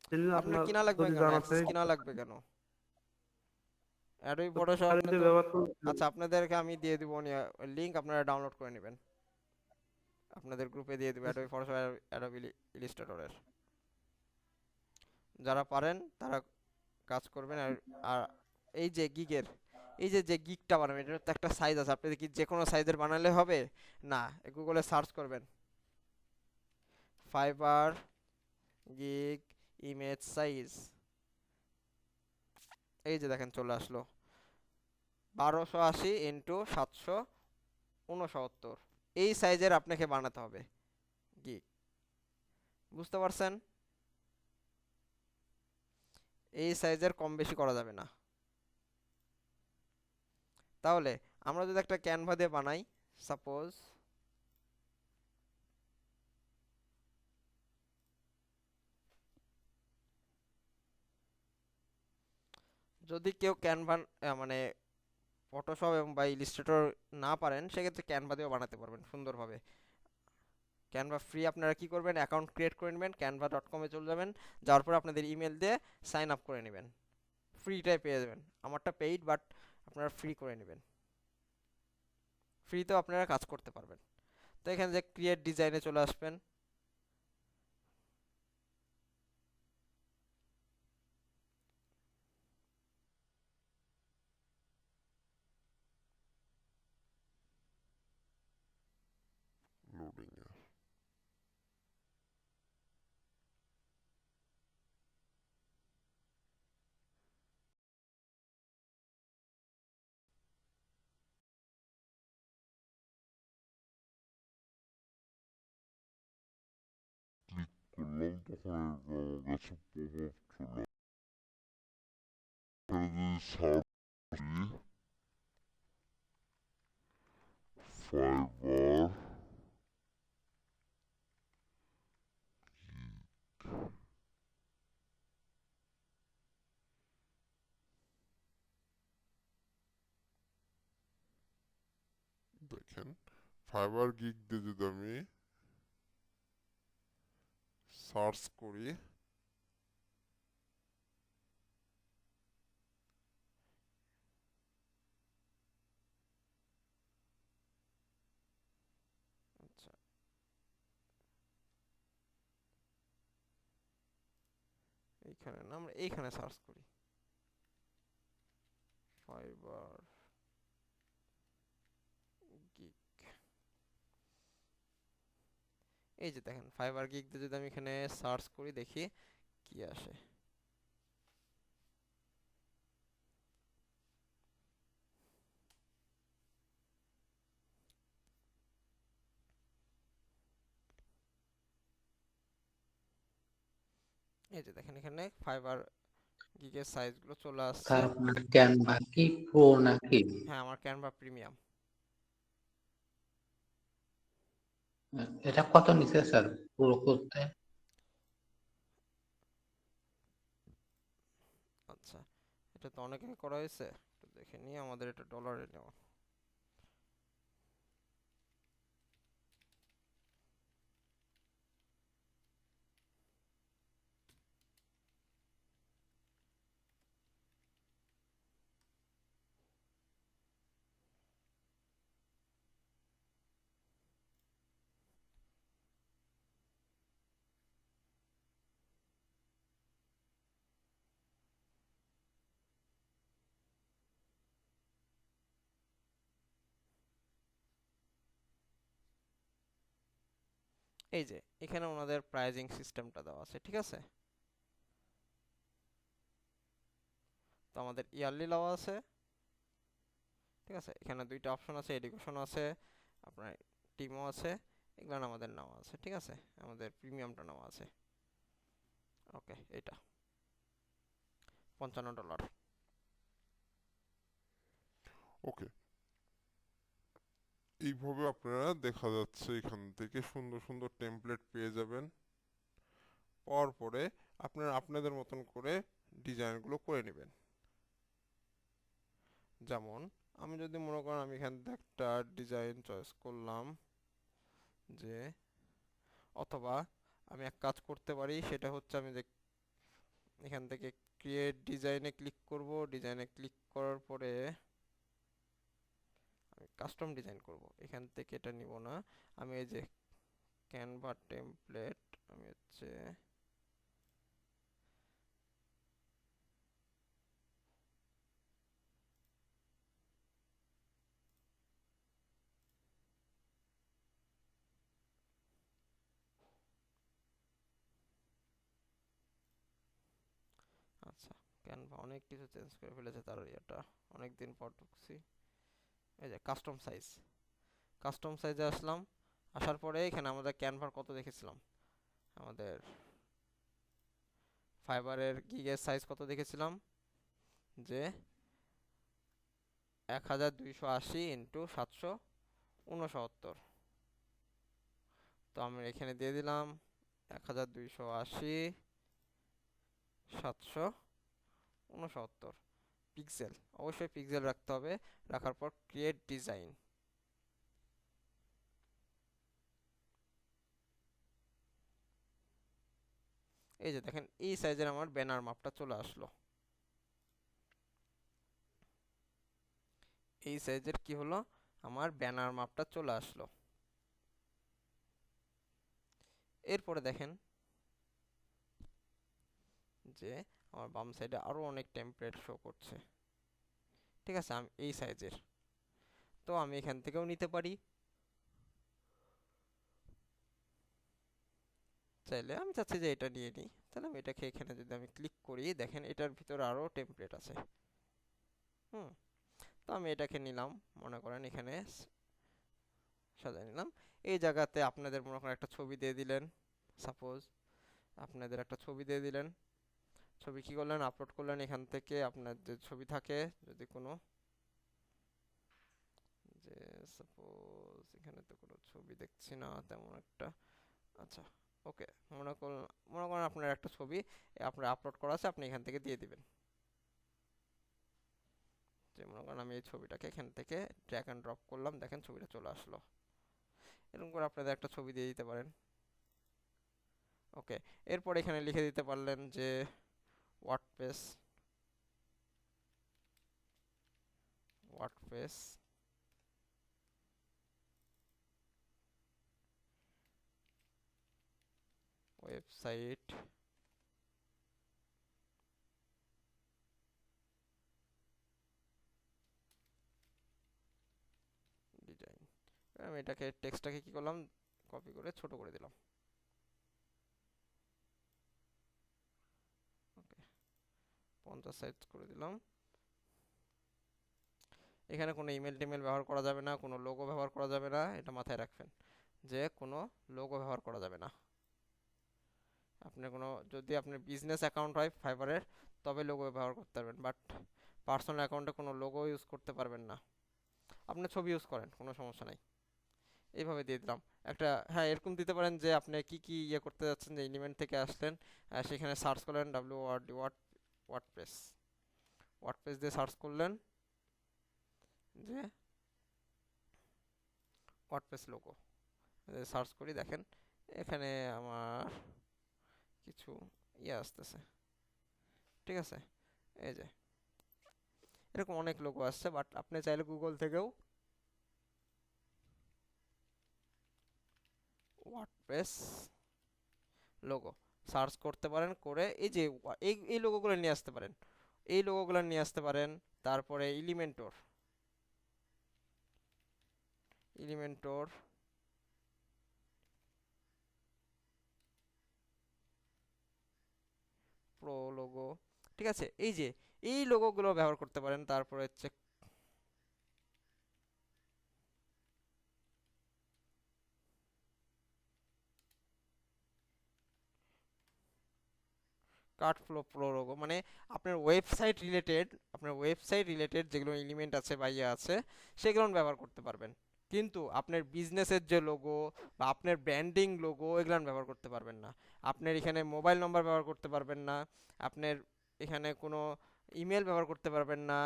জানি না, আপনার আপনার কিনা লাগবে যদি কেন, জানা অ্যাক্সেস থাকে। কিনা লাগবে কেন? অ্যাডোবি তো ফটোশপ স্যার এই আপনি যে তো, ব্যবহার আচ্ছা আপনাদেরকে আমি দিয়ে দিব লিংক, আপনারা ডাউনলোড করে নেবেন, আপনাদের গ্রুপে দিয়ে দিব অ্যাডোবি ফটোশপ, অ্যাডোবি ইলাস্ট্রেটরের। যারা পারেন তারা কাজ করবেন। আর আর এই যে গিগের, এই যে যে গিগটা বানাবেন এটার তো একটা সাইজ আছে, আপনি কি যে কোনো সাইজের বানালে হবে না? গুগলে সার্চ করবেন ফাইবার গিগ ইমেজ সাইজ, এই যে দেখেন চলে আসলো 1280 ইন্টু 769, এই সাইজের আপনাকে বানাতে হবে গিগ, বুঝতে পারছেন? এই সাইজের কম বেশি করা যাবে না। তাহলে আমরা যদি একটা ক্যানভা দিয়ে বানাই, সাপোজ যদি কেউ ক্যানভা মানে ফটোশপ এবং বা ইলিস্ট্রেটর না পারেন, সেক্ষেত্রে ক্যানভা দিয়েও বানাতে পারবেন সুন্দরভাবে। ক্যানভা ফ্রি, আপনারা কি করবেন, অ্যাকাউন্ট ক্রিয়েট করে নেবেন, canva.com-এ চলে যাবেন, যাওয়ার পর আপনাদের ইমেল দিয়ে সাইন আপ করে নেবেন, ফ্রিটাই পেয়ে যাবেন। আমারটা পেইড, বাট আপনারা ফ্রি করে নেবেন, ফ্রিতেও আপনারা কাজ করতে পারবেন। তো এখানে যে ক্রিয়েট ডিজাইনে চলে আসবেন, লোডিং এ করলাম, তখন আমার কাছে পপ আপ চলে এখানে যদি সার্চ করি ফাইবার দেখেন, ফাইবার গিগ দিয়ে যদি আমি সার্চ করি, আচ্ছা এইখানে না, আমরা এইখানে সার্চ করি ফাইবার গিগ, এই যে দেখেন ফাইবার গিগ দিয়ে যদি আমি এখানে সার্চ করি, দেখি কি আসে। এই যে দেখেন এখানে ফাইবার গিগের সাইজগুলো চলে আসছে। তার মানে ক্যানভা কি প্রো নাকি? হ্যাঁ, আমার ক্যানভা প্রিমিয়াম। এটা কত নিচে স্যার প্রো করতে? আচ্ছা, এটা তো অনেকে করা হয়েছে, একটু দেখে নিই, আমাদের এটা ডলারে নেওয়া। এই যে এখানে ওনাদের প্রাইজিং সিস্টেমটা দেওয়া আছে, ঠিক আছে? তো আমাদের ইয়ারলি দেওয়া আছে, ঠিক আছে? এখানে দুইটা অপশন আছে, এডুকেশন আছে, আপনার টিমও আছে, এগুলো আমাদের নেওয়া আছে, ঠিক আছে? আমাদের প্রিমিয়ামটা নেওয়া আছে। ওকে, এটা $55। ওকে, এইভাবে আপনারা দেখা যাচ্ছে এখান থেকে সুন্দর সুন্দর টেমপ্লেট পেয়ে যাবেন। পাওয়ার পরে আপনারা আপনাদের মতন করে ডিজাইনগুলো করে নেবেন। যেমন আমি যদি মনে করেন আমি এখান থেকে একটা ডিজাইন চয়েস করলাম, যে অথবা আমি এক কাজ করতে পারি, সেটা হচ্ছে আমি যে এখান থেকে ক্রিয়েট ডিজাইনে ক্লিক করব, ডিজাইনে ক্লিক করার পরে আমি কাস্টম ডিজাইন করব। এখান থেকে এটা নিব না, আমি এই যে ক্যানভা টেমপ্লেট, আমি হচ্ছে আচ্ছা ক্যানভা অনেক কিছু চেঞ্জ করে ফেলেছে তার এটা, অনেক দিন পর ঢুকছি। এই যে কাস্টম সাইজ, কাস্টম সাইজে আসলাম, আসার পরে এখানে আমাদের ক্যানভার কত দেখেছিলাম, আমাদের ফাইবারের গিগের সাইজ কত দেখেছিলাম, যে 1280 ইন্টু 769। তো আমি এখানে দিয়ে দিলাম 1280 769 পিক্সেল, অবশ্যই পিক্সেল রাখতে হবে। রাখার পর ক্রিয়েট ডিজাইন, এই যে দেখেন এই সাইজের আমার ব্যানার মাপটা চলে আসলো। এই সাইজের কি হলো, আমার ব্যানার মাপটা চলে আসলো। এরপরে দেখেন যে আমার বাম সাইডে আরো অনেক টেমপ্লেট শো করছে, ঠিক আছে, আমি এই সাইজের। তো আমি এখান থেকেও নিতে পারি, চাইলে আমি চাচ্ছি যে এটা নিয়ে নিই, তাহলে আমি এটাকে এখানে যদি আমি ক্লিক করি, দেখেন এটার ভিতরে আরো টেমপ্লেট আছে। তো আমি এটাকে নিলাম, মনে করেন এখানে সাজিয়ে নিলাম। এই জায়গাতে আপনাদের মনে করেন একটা ছবি দিয়ে দিলেন, সাপোজ আপনাদের একটা ছবি দিয়ে দিলেন। ছবি কি করলেন, আপলোড করলেন, এখান থেকে আপনার যে ছবি থাকে, যদি কোনো, যে সাপোজ এখানে তো কোনো ছবি দেখছি না তেমন একটা, আচ্ছা ওকে, মনে করেন আপনার একটা ছবি আপনার আপলোড করা আছে, আপনি এখান থেকে দিয়ে দিবেন। যে মনে করেন আমি এই ছবিটাকে এখান থেকে ড্র্যাগ অ্যান্ড ড্রপ করলাম, দেখেন ছবিটা চলে আসলো। এরকম করে আপনাদের একটা ছবি দিয়ে দিতে পারেন। ওকে, এরপর এখানে লিখে দিতে পারলেন যে ওয়ার্ডপ্রেস ওয়েবসাইট ডিজাইন। আমি এটাকে টেক্সটটাকে কি করলাম, কপি করে ছোট করে দিলাম। ওকে, 50 সাইজ করে দিলাম। এখানে কোনো ইমেল টিমেল ব্যবহার করা যাবে না, কোনো লোগো ব্যবহার করা যাবে না, এটা মাথায় রাখবেন যে কোনো লোগো ব্যবহার করা যাবে না। আপনার কোনো, যদি আপনার বিজনেস অ্যাকাউন্ট হয় ফাইবারের, তবে লোগো ব্যবহার করতে পারবেন, বাট পার্সোনাল অ্যাকাউন্টে কোনো লোগো ইউজ করতে পারবেন না। আপনি ছবি ইউজ করেন, কোনো সমস্যা নাই। এইভাবে দিয়ে দিলাম একটা। হ্যাঁ, এরকম দিতে পারেন যে আপনি কি কি ইয়ে করতে যাচ্ছেন, যে এলিমেন্ট থেকে আসলেন, সেখানে সার্চ করলেন ওয়ার্ডপ্রেস দিয়ে সার্চ করলেন, যে ওয়ার্ডপ্রেস লোগো সার্চ করি, দেখেন এখানে আমার কিছু ইয়ে আসতেছে, ঠিক আছে। এই যে এরকম অনেক লোগো আসছে, বাট আপনি চাইলে গুগল থেকেও ওয়ার্ডপ্রেস লোগো সার্চ করতে পারেন, করে এই যে এই লোগোগুলো নিয়ে আসতে পারেন, এই লোগোগুলো নিয়ে আসতে পারেন। তারপরে এলিমেন্টর প্রো লোগো, ঠিক আছে, এই যে এই লোগোগুলো ব্যবহার করতে পারেন। তারপরে হচ্ছে কার্ডফ্লো প্রো লোগো, মানে আপনার ওয়েবসাইট রিলেটেড যেগুলো এলিমেন্ট আছে বা ইয়ে আছে, সেগুলো ব্যবহার করতে পারবেন। কিন্তু আপনার বিজনেসের যে লোগো বা আপনার ব্র্যান্ডিং লোগো, এগুলো ব্যবহার করতে পারবেন না। আপনার এখানে মোবাইল নম্বর ব্যবহার করতে পারবেন না, আপনার এখানে কোনো ইমেল ব্যবহার করতে পারবেন না,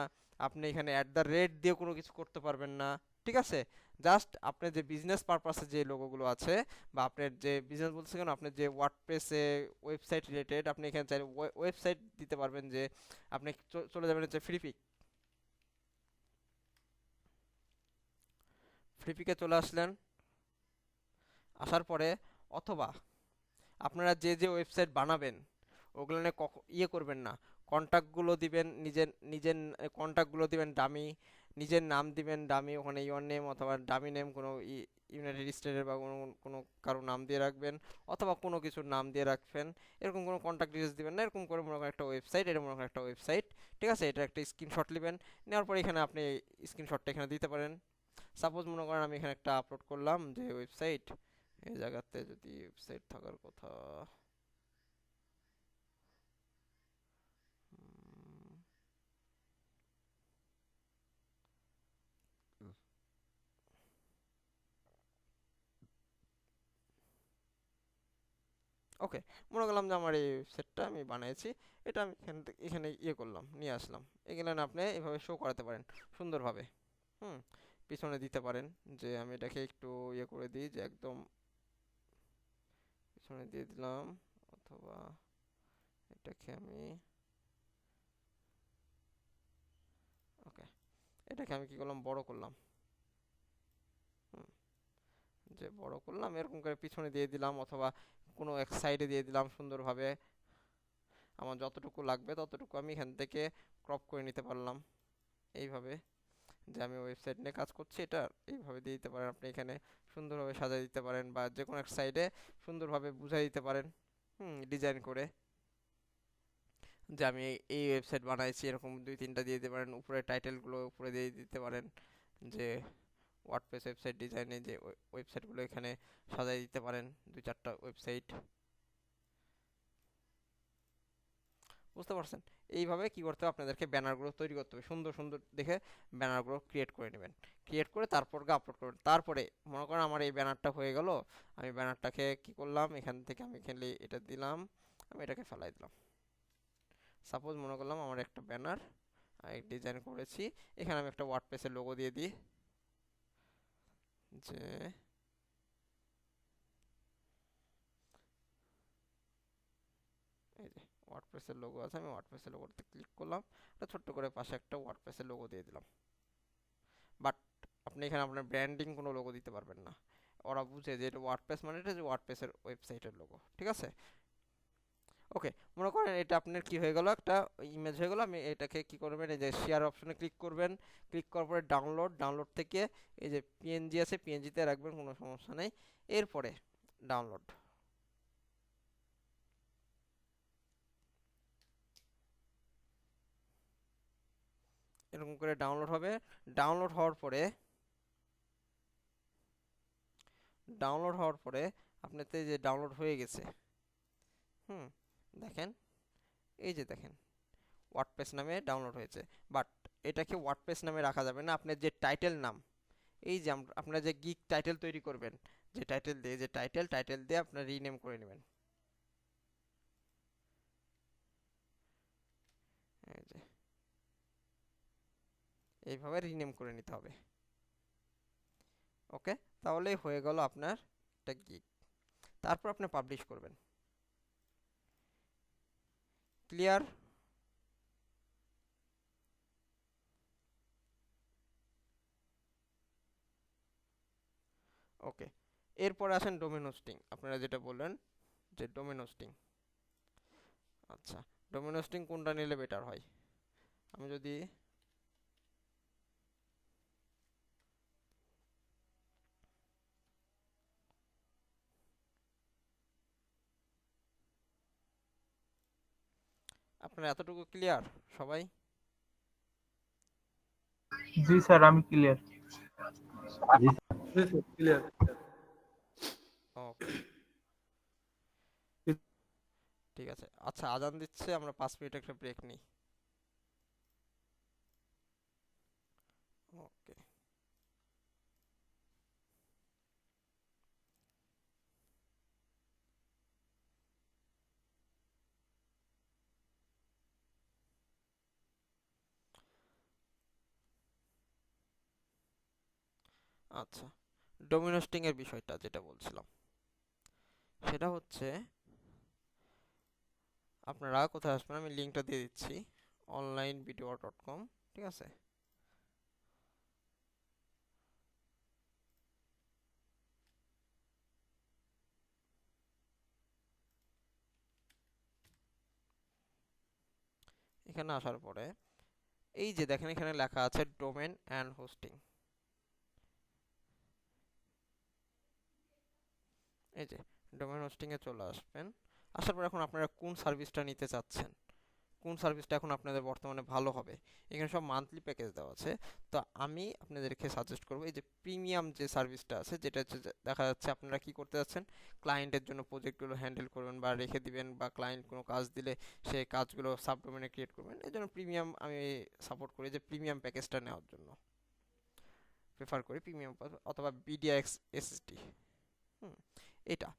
আপনি এখানে @ দিয়ে কোনো কিছু করতে পারবেন না, ঠিক আছে? জাস্ট আপনার যে বিজনেস পারপাসে যে লোগোগুলো আছে বা আপনার যে বিজনেস বলতে কেন আপনার যে ওয়ার্ডপ্রেসে ওয়েবসাইট রিলেটেড, আপনি এখানে চাইলে ওয়েবসাইট দিতে পারবেন, যে আপনি চলে যাবেন হচ্ছে ফ্রিপিকে চলে আসলেন। আসার পরে অথবা আপনারা যে যে ওয়েবসাইট বানাবেন ওগুলো নিয়ে ইয়ে করবেন না, কন্ট্যাক্টগুলো দিবেন, নিজের নিজের কন্ট্যাক্টগুলো দিবেন ডামি, নিজের নাম দিবেন ডামি, ওখানে ইওর নেম অথবা ডামি নেম কোনো ইউনাইটেড স্টেটের বা কোনো কোনো কারো নাম দিয়ে রাখবেন, অথবা কোনো কিছুর নাম দিয়ে রাখবেন। এরকম কোনো কন্ট্যাক্ট ডিটেলস দিবেন না। এরকম করে মনে করেন একটা ওয়েবসাইট, এটা মনে করেন একটা ওয়েবসাইট, ঠিক আছে? এটা একটা স্ক্রিনশট নেবেন, নেওয়ার পরে এখানে আপনি স্ক্রিনশটটা এখানে দিতে পারেন। সাপোজ মনে করেন আমি এখানে একটা আপলোড করলাম যে ওয়েবসাইট, এই জায়গাতে যদি ওয়েবসাইট থাকার কথা, ওকে, মনে করলাম যে আমার এই ওয়েবসাইটটা আমি বানিয়েছি, এটা আমি এখানে ইয়ে করলাম, নিয়ে আসলাম। এগুলো আপনি এভাবে শো করাতে পারেন সুন্দরভাবে। পিছনে দিতে পারেন, যে আমি এটাকে একটু ইয়ে করে দিই, যে একদম পিছনে দিয়ে দিলাম, অথবা এটাকে আমি ওকে, এটাকে আমি কি করলাম, বড় করলাম, যে বড় করলাম, এরকম করে পিছনে দিয়ে দিলাম, অথবা কোনো এক সাইডে দিয়ে দিলাম সুন্দরভাবে। আমার যতটুকু লাগবে ততটুকু আমি এখান থেকে ক্রপ করে নিতে পারলাম এইভাবে, যে আমি ওয়েবসাইট নিয়ে কাজ করছি, এটা এইভাবে দিয়ে দিতে পারেন। আপনি এখানে সুন্দরভাবে সাজিয়ে দিতে পারেন, বা যে কোনো এক সাইডে সুন্দরভাবে বুঝাই দিতে পারেন ডিজাইন করে, যে আমি এই ওয়েবসাইট বানাইছি, এরকম 2-3টা দিয়ে দিতে পারেন। উপরে টাইটেলগুলো উপরে দিয়ে দিতে পারেন, যে ওয়ার্ডপ্রেস ওয়েবসাইট ডিজাইনে যে ওয়েবসাইটগুলো এখানে সাজাই দিতে পারেন, 2-4টা ওয়েবসাইট। বুঝতে পারছেন? এইভাবে কি করতে হবে, আপনাদেরকে ব্যানারগুলো তৈরি করতে হবে, সুন্দর সুন্দর দেখে ব্যানারগুলো ক্রিয়েট করে নেবেন। ক্রিয়েট করে তারপর আপলোড করবেন। তারপরে মনে করেন আমার এই ব্যানারটা হয়ে গেল, আমি ব্যানারটাকে কি করলাম, এখান থেকে আমি এখানে এটা দিলাম, আমি এটাকে ফেলাই দিলাম। সাপোজ মনে করলাম আমার একটা ব্যানার ডিজাইন করেছি, এখানে আমি একটা ওয়ার্ডপ্রেসের লোগো দিয়ে দিই, যে এই যে ওয়ার্ডপ্রেসের লোগো আছে, আমি ওয়ার্ডপ্রেসের লোগোতে ক্লিক করলাম, এটা ছোট্ট করে পাশে একটা ওয়ার্ডপ্রেসের লোগো দিয়ে দিলাম। বাট আপনি এখানে আপনার ব্র্যান্ডিং কোনো লোগো দিতে পারবেন না, ওরা বুঝে যে এটা ওয়ার্ডপ্রেস মানে এটা যে ওয়ার্ডপ্রেসের ওয়েবসাইটের লোগো, ঠিক আছে? ওকে, মনে করেন এটা আপনার কি হয়ে গেল, একটা ইমেজ হয়ে গেল। আমি এটাকে কি করবেন, এই যে শেয়ার অপশনে ক্লিক করবেন, ক্লিক করার পরে ডাউনলোড থেকে এই যে পিএনজি আছে, পিএনজিতে রাখবেন, কোনো সমস্যা নেই। এরপরে ডাউনলোড, এরকম করে ডাউনলোড হবে। ডাউনলোড হওয়ার পরে আপনার তো এই যে ডাউনলোড হয়ে গেছে, দেখেন, এই যে দেখেন ওয়ার্ডপ্রেস নামে ডাউনলোড হয়েছে। বাট এটাকে ওয়ার্ডপ্রেস নামে রাখা যাবে না, আপনার যে টাইটেল নাম, এই যে আপনারা যে গিগ টাইটেল তৈরি করবেন, যে টাইটেল দিয়ে আপনার রিনেম করে নেবেন, এই যে এইভাবে রিনেম করে নিতে হবে। ওকে, তাহলেই হয়ে গেল আপনার একটা গিগ। তারপর আপনি পাবলিশ করবেন। ক্লিয়ার? ওকে, এরপরে আসেন ডোমেন হোস্টিং। আপনারা যেটা বললেন যে ডোমেন হোস্টিং, আচ্ছা ডোমেন হোস্টিং কোনটা নিলে বেটার হয়? আমি যদি আপনারা এতটুকু ক্লিয়ার সবাই? জি স্যার, আমি ক্লিয়ার। ক্লিয়ার। ওকে, ঠিক আছে। আচ্ছা আজান দিচ্ছে, আমরা 5 মিনিট একটা ব্রেক নিই। ওকে। আচ্ছা, ডোমেন হোস্টিং এর বিষয়টা যেটা বলছিলাম সেটা হচ্ছে আপনারা কোথায় আসবেন, আমি লিঙ্কটা দিয়ে দিচ্ছি, onlinevideo.com, ঠিক আছে। এখানে আসার পরে এই যে দেখেন এখানে লেখা আছে ডোমেন অ্যান্ড হোস্টিং, এই যে ডোমেন হোস্টিং এ চলে আসবেন। আসার পর এখন আপনারা কোন সার্ভিসটা নিতে চাচ্ছেন, কোন সার্ভিসটা এখন আপনাদের বর্তমানে ভালো হবে, এখানে সব মান্থলি প্যাকেজ দেওয়া আছে। তো আমি আপনাদেরকে সাজেস্ট করবো এই যে প্রিমিয়াম যে সার্ভিসটা আছে, যেটা হচ্ছে দেখা যাচ্ছে আপনারা কি করতে যাচ্ছেন, ক্লায়েন্টের জন্য প্রজেক্টগুলো হ্যান্ডেল করবেন বা রেখে দিবেন, বা ক্লায়েন্ট কোনো কাজ দিলে সেই কাজগুলো সাবডোমেনে ক্রিয়েট করবেন। এই জন্য প্রিমিয়াম আমি সাপোর্ট করি, যে প্রিমিয়াম প্যাকেজটা নেওয়ার জন্য প্রেফার করি প্রিমিয়াম অথবা বিডিএক্স এসএসডি। এটা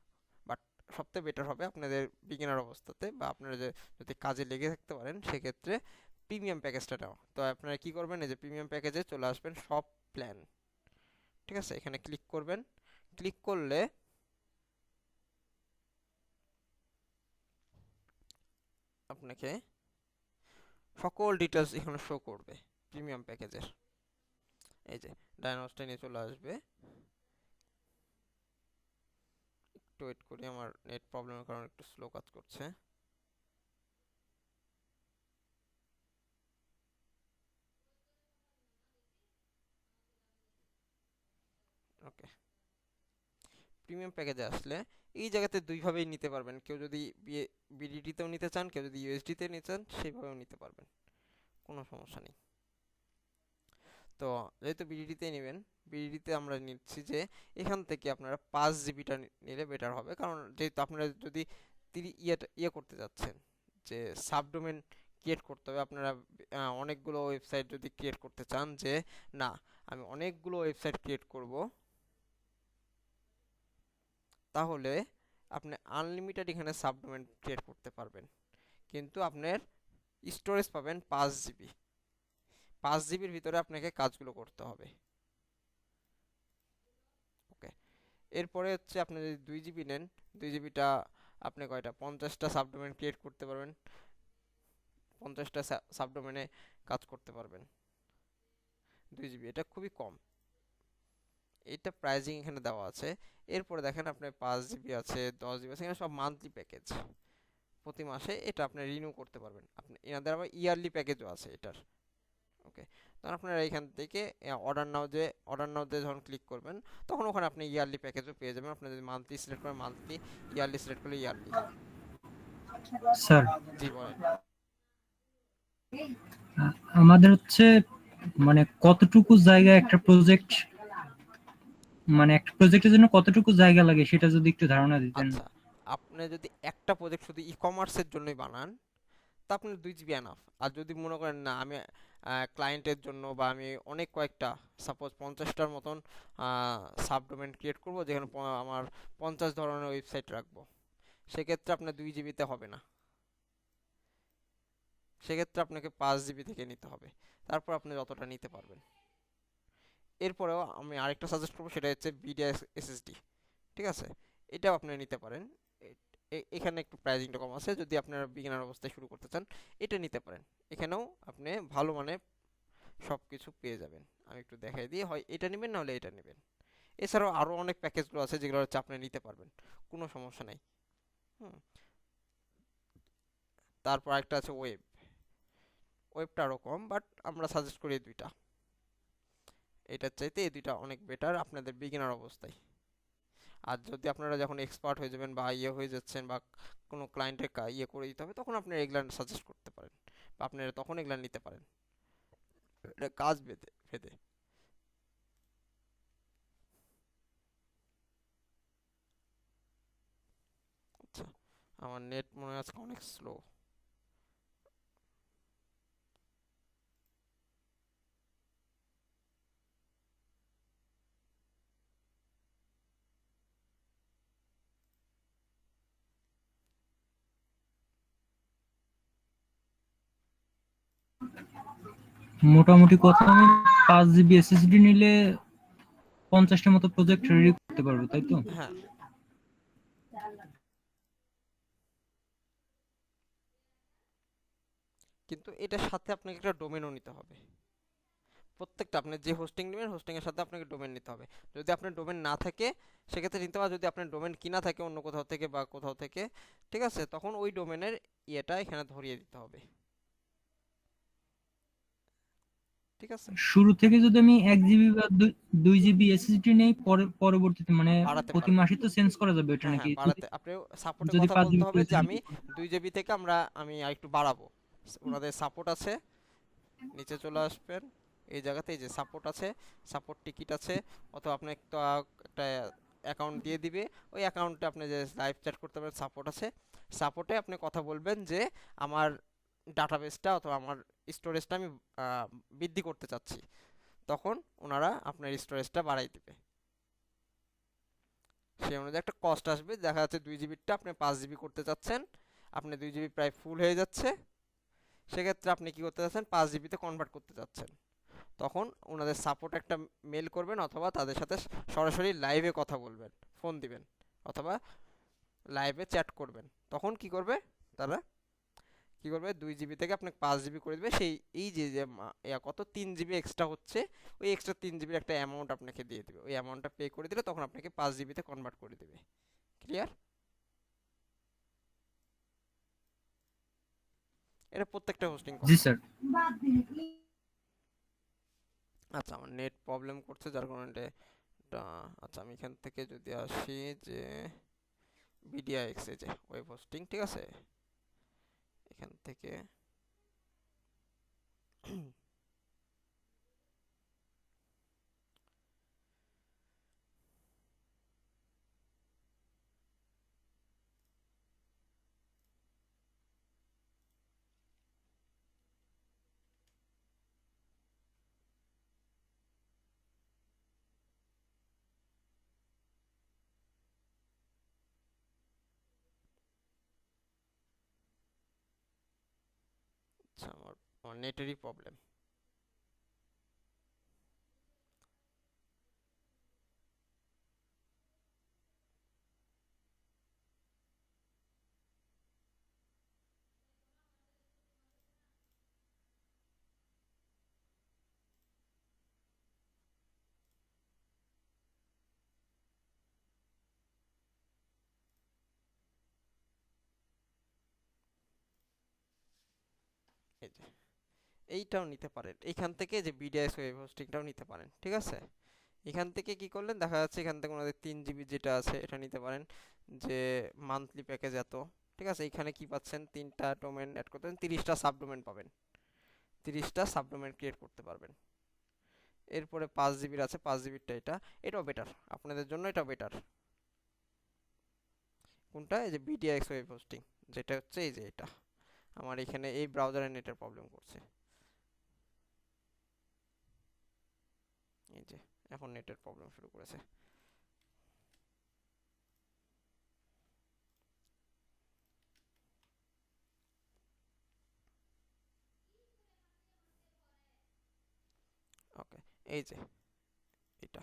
বাট সবথেকে বেটার হবে আপনাদের বিগিনার অবস্থাতে, বা আপনারা যদি কাজে লেগে থাকতে পারেন সেক্ষেত্রে প্রিমিয়াম প্যাকেজটা নাও। তো আপনারা কি করবেন, এই যে প্রিমিয়াম প্যাকেজে চলে আসবেন, সব প্ল্যান, ঠিক আছে, এখানে ক্লিক করবেন। ক্লিক করলে আপনাকে সকল ডিটেলস এখানে শো করবে প্রিমিয়াম প্যাকেজের। এই যে ডায়নোসটা নিয়ে চলে আসবে, একটু ওয়েট করি, আমার নেট প্রবলেমের কারণে একটু স্লো কাজ করছে। ওকে, প্রিমিয়াম প্যাকেজে আসলে এই জায়গাতে দুইভাবেই নিতে পারবেন, কেউ যদি বিডিটিতেও নিতে চান, কেউ যদি ইউএসডিতে নিতে চান সেইভাবেও নিতে পারবেন, কোনো সমস্যা নেই। তো যেহেতু বিডিটিতে নেবেন, বিডিটিতে আমরা নিচ্ছি যে এখান থেকে আপনারা 5 জিবিটা নিলে বেটার হবে, কারণ যেহেতু আপনারা যদি ইয়ে করতে যাচ্ছেন যে সাবডোমেন ক্রিয়েট করতে হবে, আপনারা অনেকগুলো ওয়েবসাইট যদি ক্রিয়েট করতে চান, যে না আমি অনেকগুলো ওয়েবসাইট ক্রিয়েট করব, তাহলে আপনি আনলিমিটেড এখানে সাবডোমেন ক্রিয়েট করতে পারবেন, কিন্তু আপনার স্টোরেজ পাবেন 5 জিবি। 5 জিবির ভিতরে আপনাকে কাজগুলো করতে হবে। ওকে, এরপরে হচ্ছে আপনি যদি 2 জিবি নেন, 2 জিবিটা আপনি কয়টা 50টা সাবডোমেন ক্রিয়েট করতে পারবেন, 50টা সাবডোমেনে কাজ করতে পারবেন। 2 জিবি এটা খুবই কম, এটা প্রাইজিং এখানে দেওয়া আছে। এরপরে দেখেন আপনার 5 জিবি আছে, 10 জিবি আছে, এখানে সব মান্থলি প্যাকেজ, প্রতি মাসে এটা আপনি রিনিউ করতে পারবেন। আপনি এনাদের আবার ইয়ারলি প্যাকেজও আছে এটার। ওকে, তখন আপনারা এখান থেকে অর্ডার নাওতে যখন ক্লিক করবেন, তখন ওখানে আপনি ইয়ারলি প্যাকেজও পেয়ে যাবেন। আপনি যদি মান্থলি সিলেক্ট করেন মান্থলি, ইয়ারলি সিলেক্ট করলে ইয়ারলি। স্যার জি বলেন। আমাদের হচ্ছে মানে কতটুকু জায়গা একটা প্রজেক্ট, মানে একটা প্রজেক্টের জন্য কতটুকু জায়গা লাগে সেটা যদি একটু ধারণা দিতেন। আচ্ছা, আপনি যদি একটা প্রজেক্ট শুধু ই কমার্সের জন্যই বানান, তা আপনার 2 জিবি এনাফ। আর যদি মনে করেন না আমি ক্লায়েন্টের জন্য, বা আমি অনেক কয়েকটা সাপোজ 50টার মতন সাবডোমেন ক্রিয়েট করব, যেখানে আমার 50 ধরনের ওয়েবসাইট রাখবো, সেক্ষেত্রে আপনার 2 জিবিতে হবে না, সেক্ষেত্রে আপনাকে 5 জিবি থেকে নিতে হবে, তারপর আপনি যতটা নিতে পারবেন। এরপরেও আমি আরেকটা সাজেস্ট করবো, সেটা হচ্ছে বিডিএস এসএসডি, ঠিক আছে, এটাও আপনি নিতে পারেন। এখানে একটু প্রাইসিংটা কম আছে, যদি আপনারা বিগিনার অবস্থায় শুরু করতে চান এটা নিতে পারেন। এখানেও আপনি ভালো মানে সব কিছু পেয়ে যাবেন। আমি একটু দেখাই দিই, হয় এটা নেবেন না হলে এটা নেবেন। এছাড়াও আরও অনেক প্যাকেজগুলো আছে যেগুলো হচ্ছে আপনি নিতে পারবেন, কোনো সমস্যা নেই। তারপর একটা আছে ওয়েবটা আরও কম, বাট আমরা সাজেস্ট করি এই দুইটা, এটার চাইতে এই দুইটা অনেক বেটার আপনাদের বিগিনার অবস্থায়। আর যদি আপনারা যখন এক্সপার্ট হয়ে যাবেন বা ইয়ে হয়ে যাচ্ছেন, বা কোনো ক্লায়েন্টের ইয়ে করে দিতে হবে, তখন আপনি এগুলা সাজেস্ট করতে পারেন, বা আপনারা তখন এগুলা নিতে পারেন, এটা কাজ ভেদে ভেদে। আচ্ছা, আমার নেট মনে হয় আজকে অনেক স্লো। মোটামুটি কথা আমি 5 জিবি এসএসডি নিলে 50টার মতো প্রজেক্ট রেডি করতে পারবো, তাই তো? হ্যাঁ, কিন্তু এটার সাথে আপনাকে একটা ডোমেনও নিতে হবে। প্রত্যেকটা আপনি যে হোস্টিং নেবেন হোস্টিং এর সাথে আপনাকে ডোমেন নিতে হবে। যদি আপনার ডোমেন না থাকে সেক্ষেত্রে নিতে হবে, যদি আপনার ডোমেন কিনা থাকে অন্য কোথাও থেকে বা কোথাও থেকে, ঠিক আছে, তখন ওই ডোমেনের ইয়েটা এখানে ধরিয়ে দিতে হবে, ঠিক আছে। শুরু থেকে যদি আমি 1 জিবি বা 2 জিবি এসএসডি নেই, পরবর্তীতে মানে বাড়াতে প্রতি পারবেন। মাসে তো চেঞ্জ করা যাবে এটা হ্যাঁ নাকি? হ্যাঁ, বাড়াতে আপনি সাপোর্টে যদি কথা 5 বলতে জিবি হবে যে প্রয়োজন আমি 2 জিবি থেকে আমি আরেকটু বাড়াবো। ওনাদের সাপোর্ট আছে, নিচে চলে আসবেন, এই জায়গাতে এই যে সাপোর্ট আছে, সাপোর্ট টিকিট আছে, অথবা আপনি একটা অ্যাকাউন্ট দিয়ে দিবে, ওই অ্যাকাউন্টে আপনি যে লাইভ চ্যাট করতে পারেন, সাপোর্ট আছে, সাপোর্টে আপনি কথা বলবেন যে আমার ডাটাবেসটা অথবা আমার স্টোরেজটা আমি বৃদ্ধি করতে চাচ্ছি, তখন ওনারা আপনার স্টোরেজটা বাড়াই দিবে। সেই অনুযায়ী একটা কস্ট আসবে, দেখা যাচ্ছে 2 জিবিটা আপনি 5 জিবি করতে চাচ্ছেন, আপনি 2 জিবি প্রায় ফুল হয়ে যাচ্ছে, সেক্ষেত্রে আপনি কি করতে চাচ্ছেন 5 জিবিতে কনভার্ট করতে চাচ্ছেন, তখন ওনাদের সাপোর্ট একটা মেল করবেন অথবা তাদের সাথে সরাসরি লাইভে কথা বলবেন, ফোন দিবেন অথবা লাইভে চ্যাট করবেন। তখন কি করবে তারা, কি করবে 2 জিবি থেকে আপনাকে 5 জিবি করে দেবে, সেই এই যে যে কত 3 জিবি এক্সট্রা হচ্ছে, ওই এক্সট্রা 3 জিবির একটা অ্যামাউন্ট আপনাকে দিয়ে দেবে, ওই অ্যামাউন্টটা পে করে দিলে তখন আপনাকে 5 জিবিতে কনভার্ট করে দেবে। ক্লিয়ার? এটা প্রত্যেকটা হোস্টিং জি করে। স্যার। আচ্ছা, আমার নেট প্রবলেম করছে যার কারণে এটা, আচ্ছা আমি এখান থেকে যদি আসি যে বিডিআইএক্স, এই যে ওয়েব হোস্টিং, ঠিক আছে, এখান থেকে আচ্ছা আমার নেটেরই প্রবলেম। এই যে এইটাও নিতে পারেন, এইখান থেকে যে বিডিএস ওয়েব হোস্টিংটাও নিতে পারেন, ঠিক আছে। এখান থেকে কি করলেন, দেখা যাচ্ছে এখান থেকে ওনাদের 3 জিবি যেটা আছে এটা নিতে পারেন, যে মান্থলি প্যাকেজ এত, ঠিক আছে। এখানে কি পাচ্ছেন, 3টা ডোমেন অ্যাড করতেন, 30টা সাবডোমেন পাবেন, 30টা সাবডোমেন ক্রিয়েট করতে পারবেন। এরপরে 5 জিবির আছে, 5 জিবিরটা এটাও বেটার আপনাদের জন্য, এটাও বেটার। কোনটা, এই যে বিডিএক্স ওয়েব হোস্টিং, যেটা হচ্ছে এই যে এটা, আমার এখানে এই ব্রাউজারে নেটের প্রবলেম করছে, এই যে এখন নেটের প্রবলেম শুরু করেছে। ওকে, এই যে এটা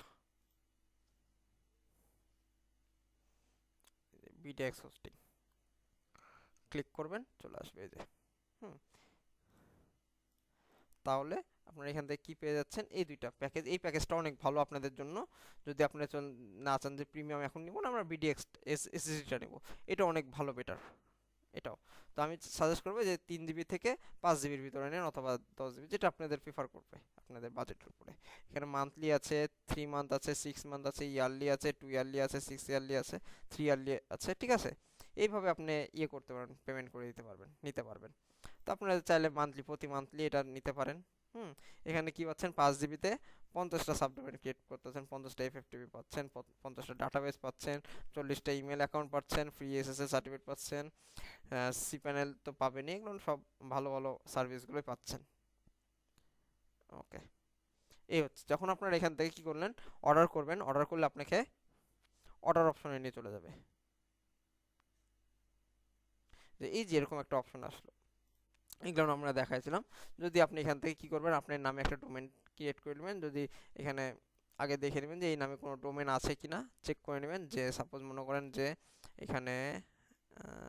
বিডিএক্স হোস্টিং, ক্লিক করবেন চলে আসবে এই যে। হুম, তাহলে আপনারা এখান থেকে কি পেয়ে যাচ্ছেন, এই দুইটা প্যাকেজ, এই প্যাকেজটা অনেক ভালো আপনাদের জন্য। যদি আপনারা না চান যে প্রিমিয়াম এখন নিব না, আমরা বিডিএক্স এসএসডিটা নেব, এটা অনেক ভালো, বেটার এটাও। তো আমি সাজেস্ট করবো যে 3 জিবি থেকে 5 জিবির ভিতরে নেন, অথবা 10 জিবি, যেটা আপনাদের প্রিফার করবে আপনাদের বাজেটের উপরে। এখানে মান্থলি আছে, 3 মান্থ আছে, 6 মান্থ আছে, ইয়ারলি আছে, 2 ইয়ারলি আছে, 6 ইয়ারলি আছে, 3 ইয়ারলি আছে, ঠিক আছে। এইভাবে আপনি ইয়ে করতে পারেন, পেমেন্ট করে দিতে পারবেন, নিতে পারবেন। তো আপনারা চাইলে প্রতি মান্থলি এটা নিতে পারেন। হুম, এখানে কি পাচ্ছেন, 5 জিবিতে 50টা সাবডোমেন ক্রিয়েট করতেছেন, 50টা এফএফটিপি পাচ্ছেন, 50টা ডাটাবেস পাচ্ছেন, 40টা ইমেল অ্যাকাউন্ট পাচ্ছেন, ফ্রি এসএসএল সার্টিফিকেট পাচ্ছেন, সি প্যানেল তো পাবেনই, এগুলো সব ভালো ভালো সার্ভিসগুলোই পাচ্ছেন। ওকে, এই হচ্ছে যখন আপনারা এখান থেকে কি করলেন, অর্ডার করবেন, অর্ডার করলে আপনাকে অর্ডার অপশনে নিয়ে চলে যাবে, যে এই যে এরকম একটা অপশন আসলো, এগুলো আমরা দেখাইছিলাম। যদি আপনি এখান থেকে কি করবেন, আপনার নামে একটা ডোমেন ক্রিয়েট করে নেবেন, যদি এখানে আগে দেখে নেবেন যে এই নামে কোনো ডোমেন আছে কিনা, চেক করে নেবেন। যে সাপোজ মনে করেন যে এখানে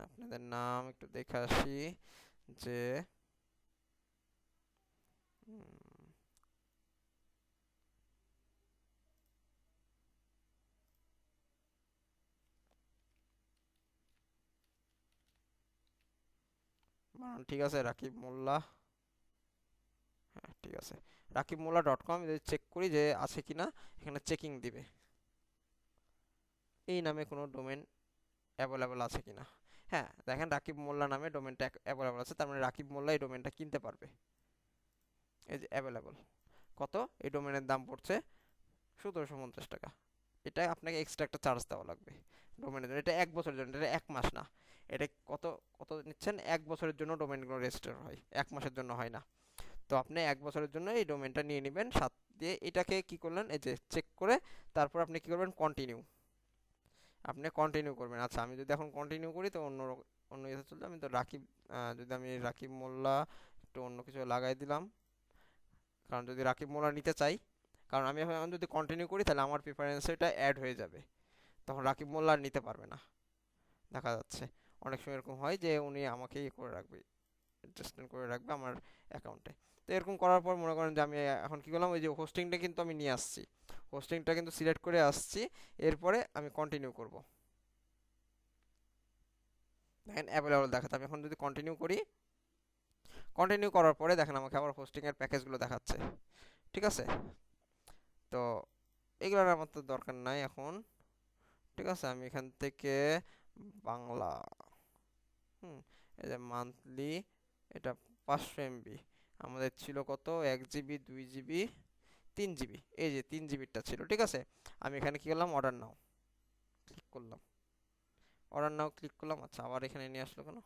আপনাদের নাম একটু দেখে আসি যে ঠিক আছে, রাকিব মোল্লা, হ্যাঁ ঠিক আছে, rakibmolla.com যদি চেক করি যে আছে কিনা, এখানে চেকিং দিবে এই নামে কোনো ডোমেন অ্যাভেলেবল আছে কিনা। হ্যাঁ দেখেন রাকিব মোল্লা নামে ডোমেনটা অ্যাভেলেবল আছে, তার মানে রাকিব মোল্লা এই ডোমেনটা কিনতে পারবে। এই যে অ্যাভেলেবল, কত এই ডোমেনের দাম পড়ছে 1750 টাকা। এটা আপনাকে এক্সট্রা একটা চার্জ দেওয়া লাগবে ডোমেনের জন্য। এটা 1 বছরের জন্য, এটা 1 মাস না। এটা কত কত নিচ্ছেন, 1 বছরের জন্য ডোমেনগুলো রেজিস্টার হয়, 1 মাসের জন্য হয় না। তো আপনি 1 বছরের জন্য এই ডোমেনটা নিয়ে নেবেন, সাথে দিয়ে এটাকে কি করলেন, এই যে চেক করে তারপর আপনি কি করবেন, কন্টিনিউ, আপনি কন্টিনিউ করবেন। আচ্ছা আমি যদি এখন কন্টিনিউ করি তো অন্য ইয়েতে চলবে। আমি তো রাকিব, যদি আমি রাকিব মোল্লা একটু অন্য কিছু লাগাই দিলাম, কারণ যদি রাকিব মোল্লা নিতে চাই, কারণ আমি এখন যদি কন্টিনিউ করি তাহলে আমার প্রিফারেন্সে এটা অ্যাড হয়ে যাবে, তখন রাকিব মোল্লা আর নিতে পারবে না। দেখা যাচ্ছে অনেক সময় এরকম হয় যে উনি আমাকে ইয়ে করে রাখবে, অ্যাডজাস্টমেন্ট করে রাখবে আমার অ্যাকাউন্টে। তো এরকম করার পর মনে করেন যে আমি এখন কি করলাম, ওই যে হোস্টিংটা কিন্তু আমি নিয়ে আসছি, হোস্টিংটা কিন্তু সিলেক্ট করে আসছি, এরপরে আমি কন্টিনিউ করব। দেখেন অ্যাভেলেবল দেখাচ্ছে। আমি এখন যদি কন্টিনিউ করি, কন্টিনিউ করার পরে দেখেন আমাকে আবার হোস্টিংয়ের প্যাকেজগুলো দেখাচ্ছে। ঠিক আছে, তো এগুলোর আমার তো দরকার নাই এখন। ঠিক আছে, আমি এখান থেকে বাংলা, এই যে মান্থলি, এটা 500 MB আমাদের ছিল কত, 1 GB 2 GB 3 GB, এই যে 3 GBটা ছিল। ঠিক আছে, আমি এখানে কি করলাম, অর্ডার নাও ক্লিক করলাম, অর্ডার নাও ক্লিক করলাম। আচ্ছা আবার এখানে নিয়ে আসলো কেন,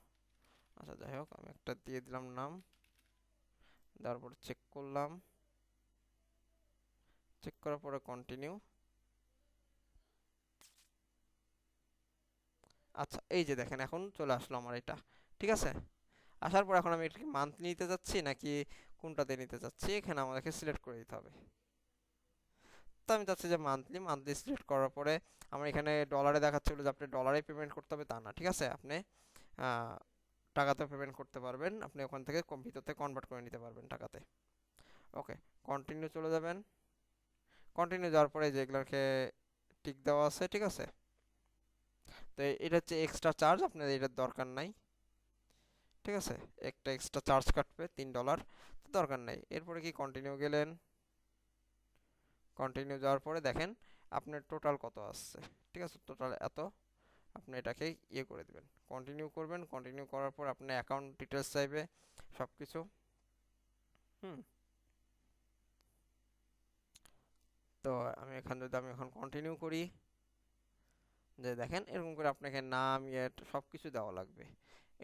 আচ্ছা যাই হোক, আমি একটা দিয়ে দিলাম নাম, দেওয়ার পরে চেক করলাম, চেক করার পরে কন্টিনিউ। আচ্ছা এই যে দেখেন এখন চলে আসলো আমার এটা। ঠিক আছে, আসার পর এখন আমি এটা মান্থলি নিতে যাচ্ছি নাকি কোনটাতে নিতে যাচ্ছি, এখানে আমাদেরকে সিলেক্ট করে দিতে হবে। তো আমি চাচ্ছি যে মান্থলি, মান্থলি সিলেক্ট করার পরে আমার এখানে ডলারে দেখাচ্ছিল যে আপনি ডলারে পেমেন্ট করতে হবে তা না। ঠিক আছে, আপনি টাকাতে পেমেন্ট করতে পারবেন, আপনি ওখান থেকে কম্পিউটারতে কনভার্ট করে নিতে পারবেন টাকাতে। ওকে, কন্টিনিউ চলে যাবেন। কন্টিনিউ যাওয়ার পরে যেগুলোকে টিক দেওয়া আছে, ঠিক আছে, তো এটা হচ্ছে এক্সট্রা চার্জ, আপনার এটার দরকার নাই। ঠিক আছে, একটা এক্সট্রা চার্জ কাটবে $3, তো দরকার নাই। এরপরে কি কন্টিনিউ গেলেন, কন্টিনিউ যাওয়ার পরে দেখেন আপনার টোটাল কত আসছে। ঠিক আছে, টোটাল এত, আপনি এটাকে ইয়ে করে দেবেন, কন্টিনিউ করবেন। কন্টিনিউ করার পর আপনার অ্যাকাউন্ট ডিটেলস চাইবে সব কিছু। তো আমি এখন কন্টিনিউ করি, যে দেখেন এরকম করে আপনাকে নাম ইয়ে সব কিছু দেওয়া লাগবে।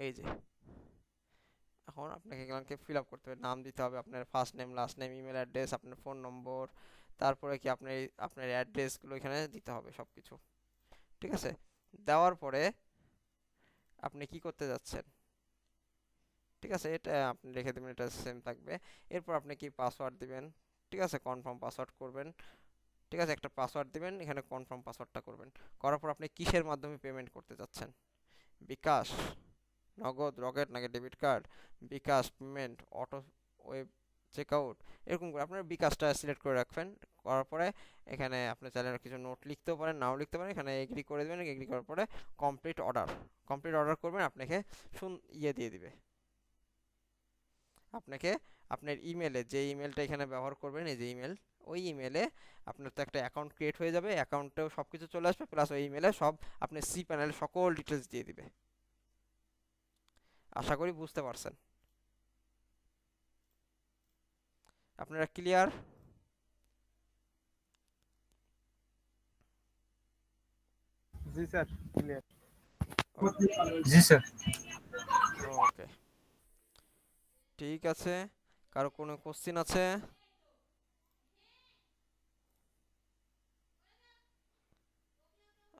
এই যে এখন আপনাকে এগুলোকে ফিল আপ করতে হবে, নাম দিতে হবে, আপনার first name, last name, email address, আপনার ফোন নম্বর, তারপরে কি আপনার অ্যাড্রেসগুলো এখানে দিতে হবে সব কিছু। ঠিক আছে, দেওয়ার পরে আপনি কি করতে যাচ্ছেন, ঠিক আছে, এটা আপনি রেখে দেবেন, এটা সেম থাকবে। এরপর আপনি কি পাসওয়ার্ড দিবেন, ঠিক আছে, কনফার্ম পাসওয়ার্ড করবেন। ঠিক আছে, একটা পাসওয়ার্ড দিবেন, এখানে কনফার্ম পাসওয়ার্ডটা করবেন। করার পর আপনি কিসের মাধ্যমে পেমেন্ট করতে যাচ্ছেন, বিকাশ, নগদ, রকেট নাকি ডেবিট কার্ড, বিকাশ পেমেন্ট, অটো ওয়েব চেকআউট, এরকম করে আপনার বিকাশটা সিলেক্ট করে রাখবেন। করার পরে এখানে আপনি চাইলে কিছু নোট লিখতেও পারেন, নাও লিখতে পারেন, এখানে এগ্রি করে দেবেন। এগ্রি করার পরে কমপ্লিট অর্ডার করবেন, আপনাকে ইয়ে দিয়ে দিবে, আপনাকে আপনার ইমেলে, যে ইমেলটা এখানে ব্যবহার করবেন, এই যে ইমেল, ওই ইমেলে আপনার তো একটা অ্যাকাউন্ট ক্রিয়েট হয়ে যাবে, অ্যাকাউন্টেও সব কিছু চলে আসবে, প্লাস ওই ইমেলে সব আপনি সি প্যানেল সকল ডিটেলস দিয়ে দিবে। আশা করি বুঝতে পারছেন। আপনারা ক্লিয়ার? জি স্যার, ক্লিয়ার। জি স্যার। ওকে, ঠিক আছে, কারো কোনো কোশ্চেন আছে?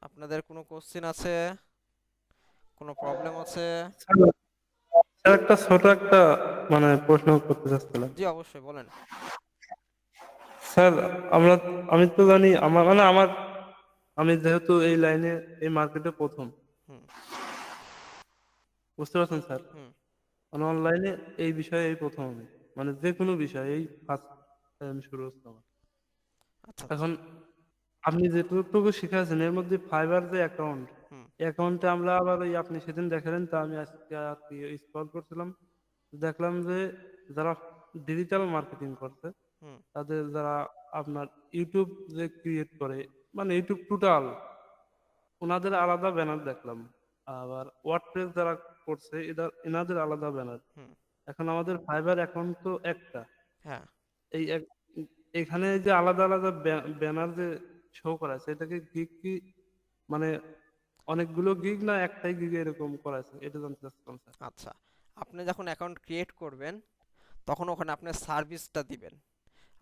আপনাদের কোনো কোশ্চেন আছে, কোনো প্রবলেম আছে? স্যার একটা ছোট একটা মানে প্রশ্ন করতে চাচ্ছিলাম। জি অবশ্যই বলেন। স্যার স্যার আমরা আমি তো জানি আমি যেহেতু এই লাইনে এই মার্কেটে প্রথম, হুম বুঝতে পারছেন স্যার? হুম মানে অনলাইনে এই বিষয়ে এই প্রথম আমি, মানে যে কোনো বিষয়ে এই ফার্স্ট টাইম শুরু হচ্ছে আমার। আচ্ছা এখন আপনি যেটুকু শিখাচ্ছেন এর মধ্যে ফাইবার যে অ্যাকাউন্ট, হুম অ্যাকাউন্টে আমরা আবার ওই আপনি সেদিন দেখালেন, তা আমি আজকে আর কি স্ক্রল করছিলাম, দেখলাম যে যারা ডিজিটাল মার্কেটিং করছে হুম তাদের যারা আপনার ইউটিউব যে ক্রিয়েট করে, মানে ইউটিউব টোটাল ওনাদের আলাদা ব্যানার দেখলাম, আবার ওয়ার্ডপ্রেস যারা করছে এনাদের আলাদা ব্যানার। হুম এখন আমাদের ফাইবার অ্যাকাউন্ট তো একটা, হ্যাঁ এই এখানে যে আলাদা আলাদা ব্যানার যে শো করা আছে, এটাকে গিগ কি মানে অনেকগুলো গিগ না একটাই গিগ এরকম করা আছে, এটা জানতে চাচ্ছিলাম স্যার। আচ্ছা, আপনি যখন অ্যাকাউন্ট ক্রিয়েট করবেন তখন ওখানে আপনার সার্ভিসটা দিবেন,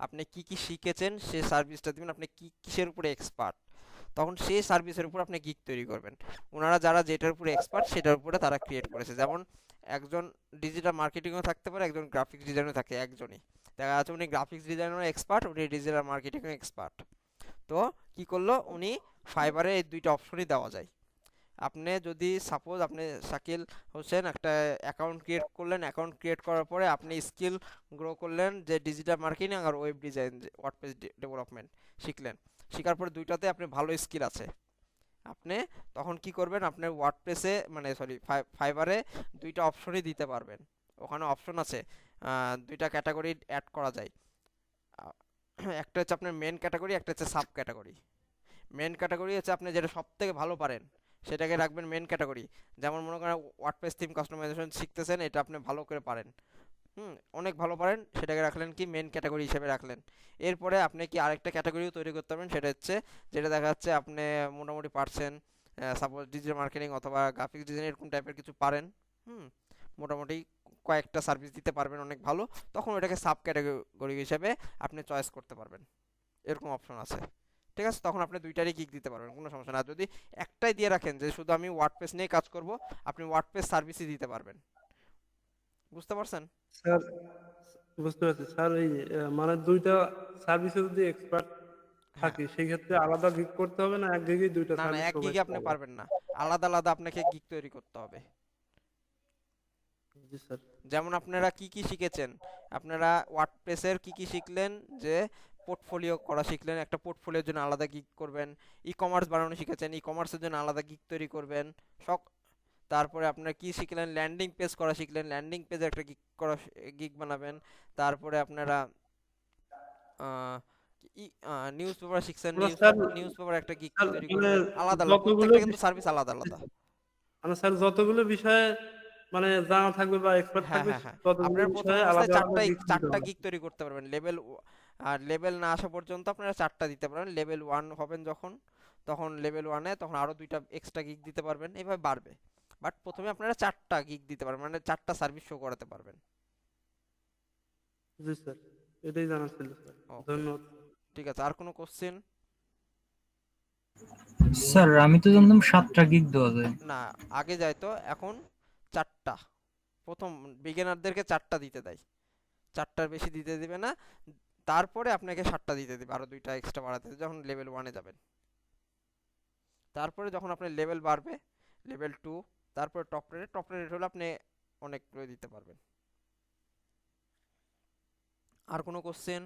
আপনি কি কি শিখেছেন সেই সার্ভিসটা দিবেন, আপনি কি কিসের উপরে এক্সপার্ট, তখন সেই সার্ভিসের উপর আপনি গিগ তৈরি করবেন। ওনারা যারা যেটার উপরে এক্সপার্ট সেটার উপরে তারা ক্রিয়েট করেছে, যেমন একজন ডিজিটাল মার্কেটিংও থাকতে পারে, একজন গ্রাফিক্স ডিজাইনও থাকে, একজনই দেখা যাচ্ছে উনি গ্রাফিক্স ডিজাইনারও এক্সপার্ট, উনি ডিজিটাল মার্কেটিংও এক্সপার্ট। তো কি করলো উনি, ফাইবারে এই দুইটা অপশনই দেওয়া যায়। আপনি যদি সাপোজ আপনি শাকিল হোসেন একটা অ্যাকাউন্ট ক্রিয়েট করলেন, অ্যাকাউন্ট ক্রিয়েট করার পরে আপনি স্কিল গ্রো করলেন যে ডিজিটাল মার্কেটিং আর ওয়েব ডিজাইন, ওয়ার্ডপ্রেস ডেভেলপমেন্ট শিখলেন, শেখার পরে দুইটাতে আপনি ভালো স্কিল আছে, আপনি তখন কি করবেন, আপনার ওয়ার্ডপ্রেসে মানে সরি ফাইবারে দুইটা অপশনই দিতে পারবেন। ওখানে অপশন আছে, দুইটা ক্যাটাগরি অ্যাড করা যায়। একটা হচ্ছে আপনার মেন ক্যাটাগরি, একটা হচ্ছে সাব ক্যাটাগরি। মেন ক্যাটাগরি হচ্ছে আপনি যেটা সব থেকে ভালো পারেন সেটাকে রাখবেন মেন ক্যাটাগরি। যেমন মনে করেন ওয়ার্ডপ্রেস থিম কাস্টমাইজেশন শিখতেছেন, এটা আপনি ভালো করে পারেন, অনেক ভালো পারেন, সেটাকে রাখলেন কি মেন ক্যাটাগরি হিসেবে রাখলেন। এরপরে আপনি কি আরেকটা ক্যাটাগরিও তৈরি করতে পারবেন, সেটা হচ্ছে যেটা দেখা যাচ্ছে আপনি মোটামুটি পারছেন, সাপোজ ডিজিটাল মার্কেটিং অথবা গ্রাফিক্স ডিজাইন এরকম টাইপের কিছু পারেন, হুম মোটামুটি কয়েকটা সার্ভিস দিতে পারবেন অনেক ভালো, তখন ওটাকে সাব ক্যাটাগরি হিসেবে আপনি চয়েস করতে পারবেন, এরকম অপশন আছে। ঠিক আছে, তখন আপনি দুইটারই গিগ দিতে পারবেন, কোনো সমস্যা না। যদি একটাই দিয়ে রাখেন যে শুধু আমি ওয়ার্ডপ্রেস নিয়ে কাজ করব, আপনি ওয়ার্ডপ্রেস সার্ভিসই দিতে পারবেন। বুঝতে পারছেন? স্যার বুঝতে পারছি স্যার, এই মানে দুইটা সার্ভিসে যদি এক্সপার্ট হ্যাঁ, থাকে সেই ক্ষেত্রে আলাদা গিগ করতে হবে না এক গিগেই দুইটা না না, সার্ভিস এক প্রোভাইড গিগে আপনি করা যায়? পারবেন না, আলাদা আলাদা আপনাকে গিগ তৈরি করতে হবে। জি স্যার। যেমন আপনারা কি কি শিখেছেন, আপনারা ওয়ার্ডপ্রেসের কি কি শিখলেন, যে পোর্টফোলিও করা শিখলেন, একটা পোর্টফোলিওর জন্য আলাদা গিগ করবেন, ই কমার্স বানানো শিখেছেন, ই কমার্সের জন্য আলাদা গিগ তৈরি করবেন, সব। তারপরে আপনারা কি শিখলেন, ল্যান্ডিং পেজ করা শিখলেন, ল্যান্ডিং পেজে একটা গিগ করা গিগ বানাবেন। তারপরে আপনারা নিউজ পেপার শিখছেন, আমরা স্যার নিউজ পেপার একটা গিগ স্যার তৈরি মানে করবেন, আলাদা আলাদা, যতগুলো প্রত্যেকটা কিন্তু সার্ভিস আলাদা আলাদা। মানে স্যার যতগুলো বিষয়ে মানে জানা থাকবে বা এক্সপার্ট হ্যাঁ থাকবে হ্যাঁ হ্যাঁ, ততগুলো আপনার প্রথম বিষয়ে অবস্থায় আলাদা আলাদা চারটাই গিগ দিতে চারটা হবে। গিগ তৈরি করতে পারবেন, আর লেভেল না আসা পর্যন্ত আপনারা চারটা দিতে পারবেন। লেভেল 1 হবেন যখন, তখন লেভেল 1-এ তখন আরো দুইটা এক্সট্রা গিগ দিতে পারবেন, এভাবে বাড়বে। বাট প্রথমে আপনারা চারটা গিগ দিতে পারবেন, মানে চারটা সার্ভিস শো করাতে পারবেন। জি স্যার, এটাই জানা ছিল স্যার। ওকে, ধন্যবাদ। ঠিক আছে, আর কোনো কোশ্চেন? স্যার আমি তো জানতাম 7টা গিগ দেওয়া যায়। না, আগে যায় তো, এখন চারটা, প্রথম বিগিনারদেরকে চারটা দিতে দেয়, চারটার বেশি দিতে দিবে না, তারপরে আপনাকে 7টা দিতে দিবে, আরো দুইটা এক্সট্রা বাড়াতে দিবে যখন লেভেল 1-এ যাবেন। তারপরে যখন আপনার লেভেল বাড়বে, লেভেল 2, তারপরে টপ রেট হলে আপনি অনেক করে দিতে পারবেন। আর কোনো কোশ্চেন?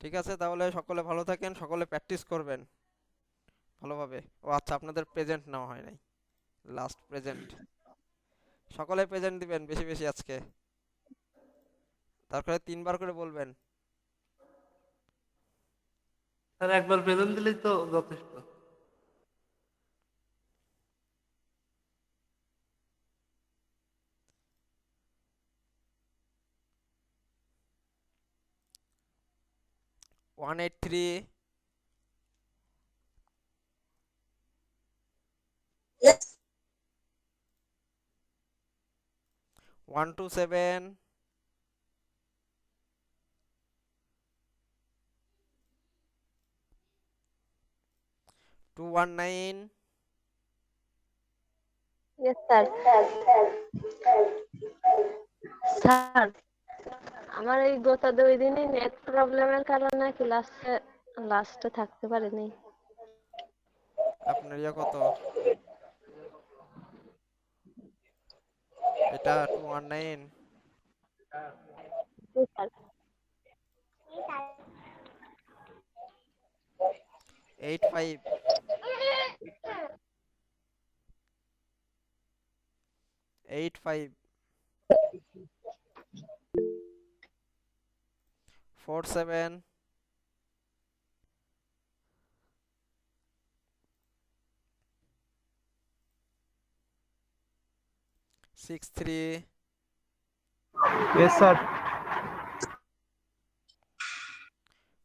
ঠিক আছে, তাহলে সকলে ভালো থাকেন, সকলে প্র্যাকটিস করবেন ভালোভাবে। ও আচ্ছা, আপনাদের প্রেজেন্ট নেওয়া হয় নাই, লাস্ট প্রেজেন্ট, সকলে প্রেজেন্ট দিবেন বেশি বেশি আজকে, তারপরে 3বার করে বলবেন। স্যার একবার প্রেজেন্ট দিলেই তো যথেষ্ট। One eight three 127 219 yes sir. Sir আমার এই গত 2 দিনই নেট প্রবলেমের কারণে লাস্টে থাকতে পারিনি। আপনার ইয়া কত? এটা 219 জি sir. 85 85 47 63 yes sir.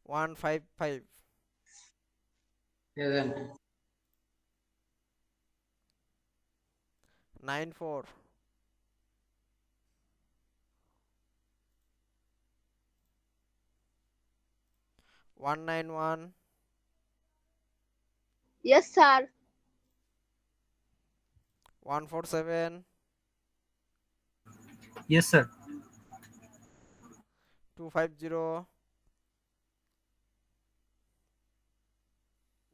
155 present 94 191 yes sir. 147 yes sir. 250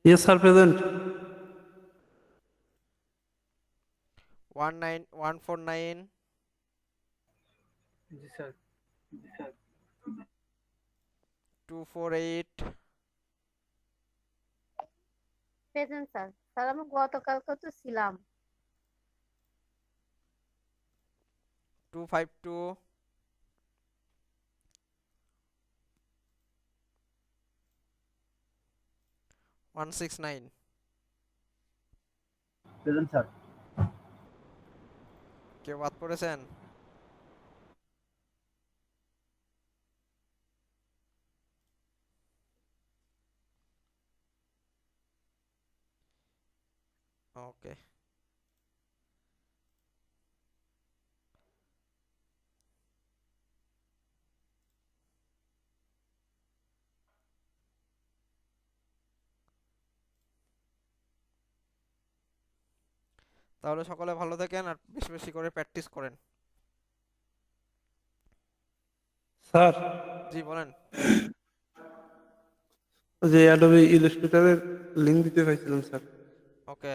yes sir present 149 জি স্যার। 248 present sir. স্যার আমি গতকালকে তো ছিলাম। 252 169 প্রেজেন্ট স্যার। কেউ বাদ পড়েছেন? ওকে, তাহলে সকলে ভালো থাকেন আর বেশি বেশি করে প্র্যাকটিস করেন। স্যার জি বলেন। যে অ্যাডোবি ইলাস্ট্রেটরের লিংক দিতে চাইছিলাম স্যার। ওকে,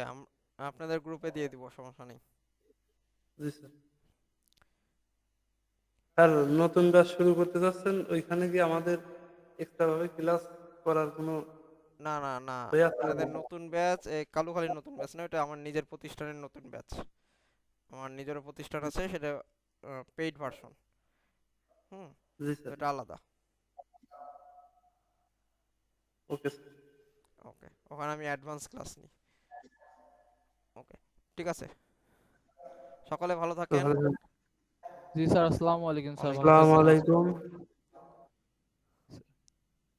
আপনাদের গ্রুপে দিয়ে দিব, সমস্যা নেই। জি স্যার। স্যার নতুন ব্যাচ শুরু করতে যাচ্ছেন, ওইখানে কি আমাদের এক্সট্রা ভাবে ক্লাস করার কোনো না না না, ওই আছে আপনাদের নাকি? নতুন ব্যাচ, এই কালুখালীর নতুন ব্যাচ না, এটা আমার নিজের প্রতিষ্ঠানের নতুন ব্যাচ। আমার নিজেরও প্রতিষ্ঠান আছে, সেটা পেইড ভার্সন। হুম, জি স্যার। এটা আলাদা। Okay sir. ওকে, ওখানে আমি অ্যাডভান্স ক্লাস নিই। ওকে, ঠিক আছে, সকলে ভালো থাকেন। জি স্যার, আসসালামু আলাইকুম স্যার, ভালো আসসালামু থাকবেন। আলাইকুম।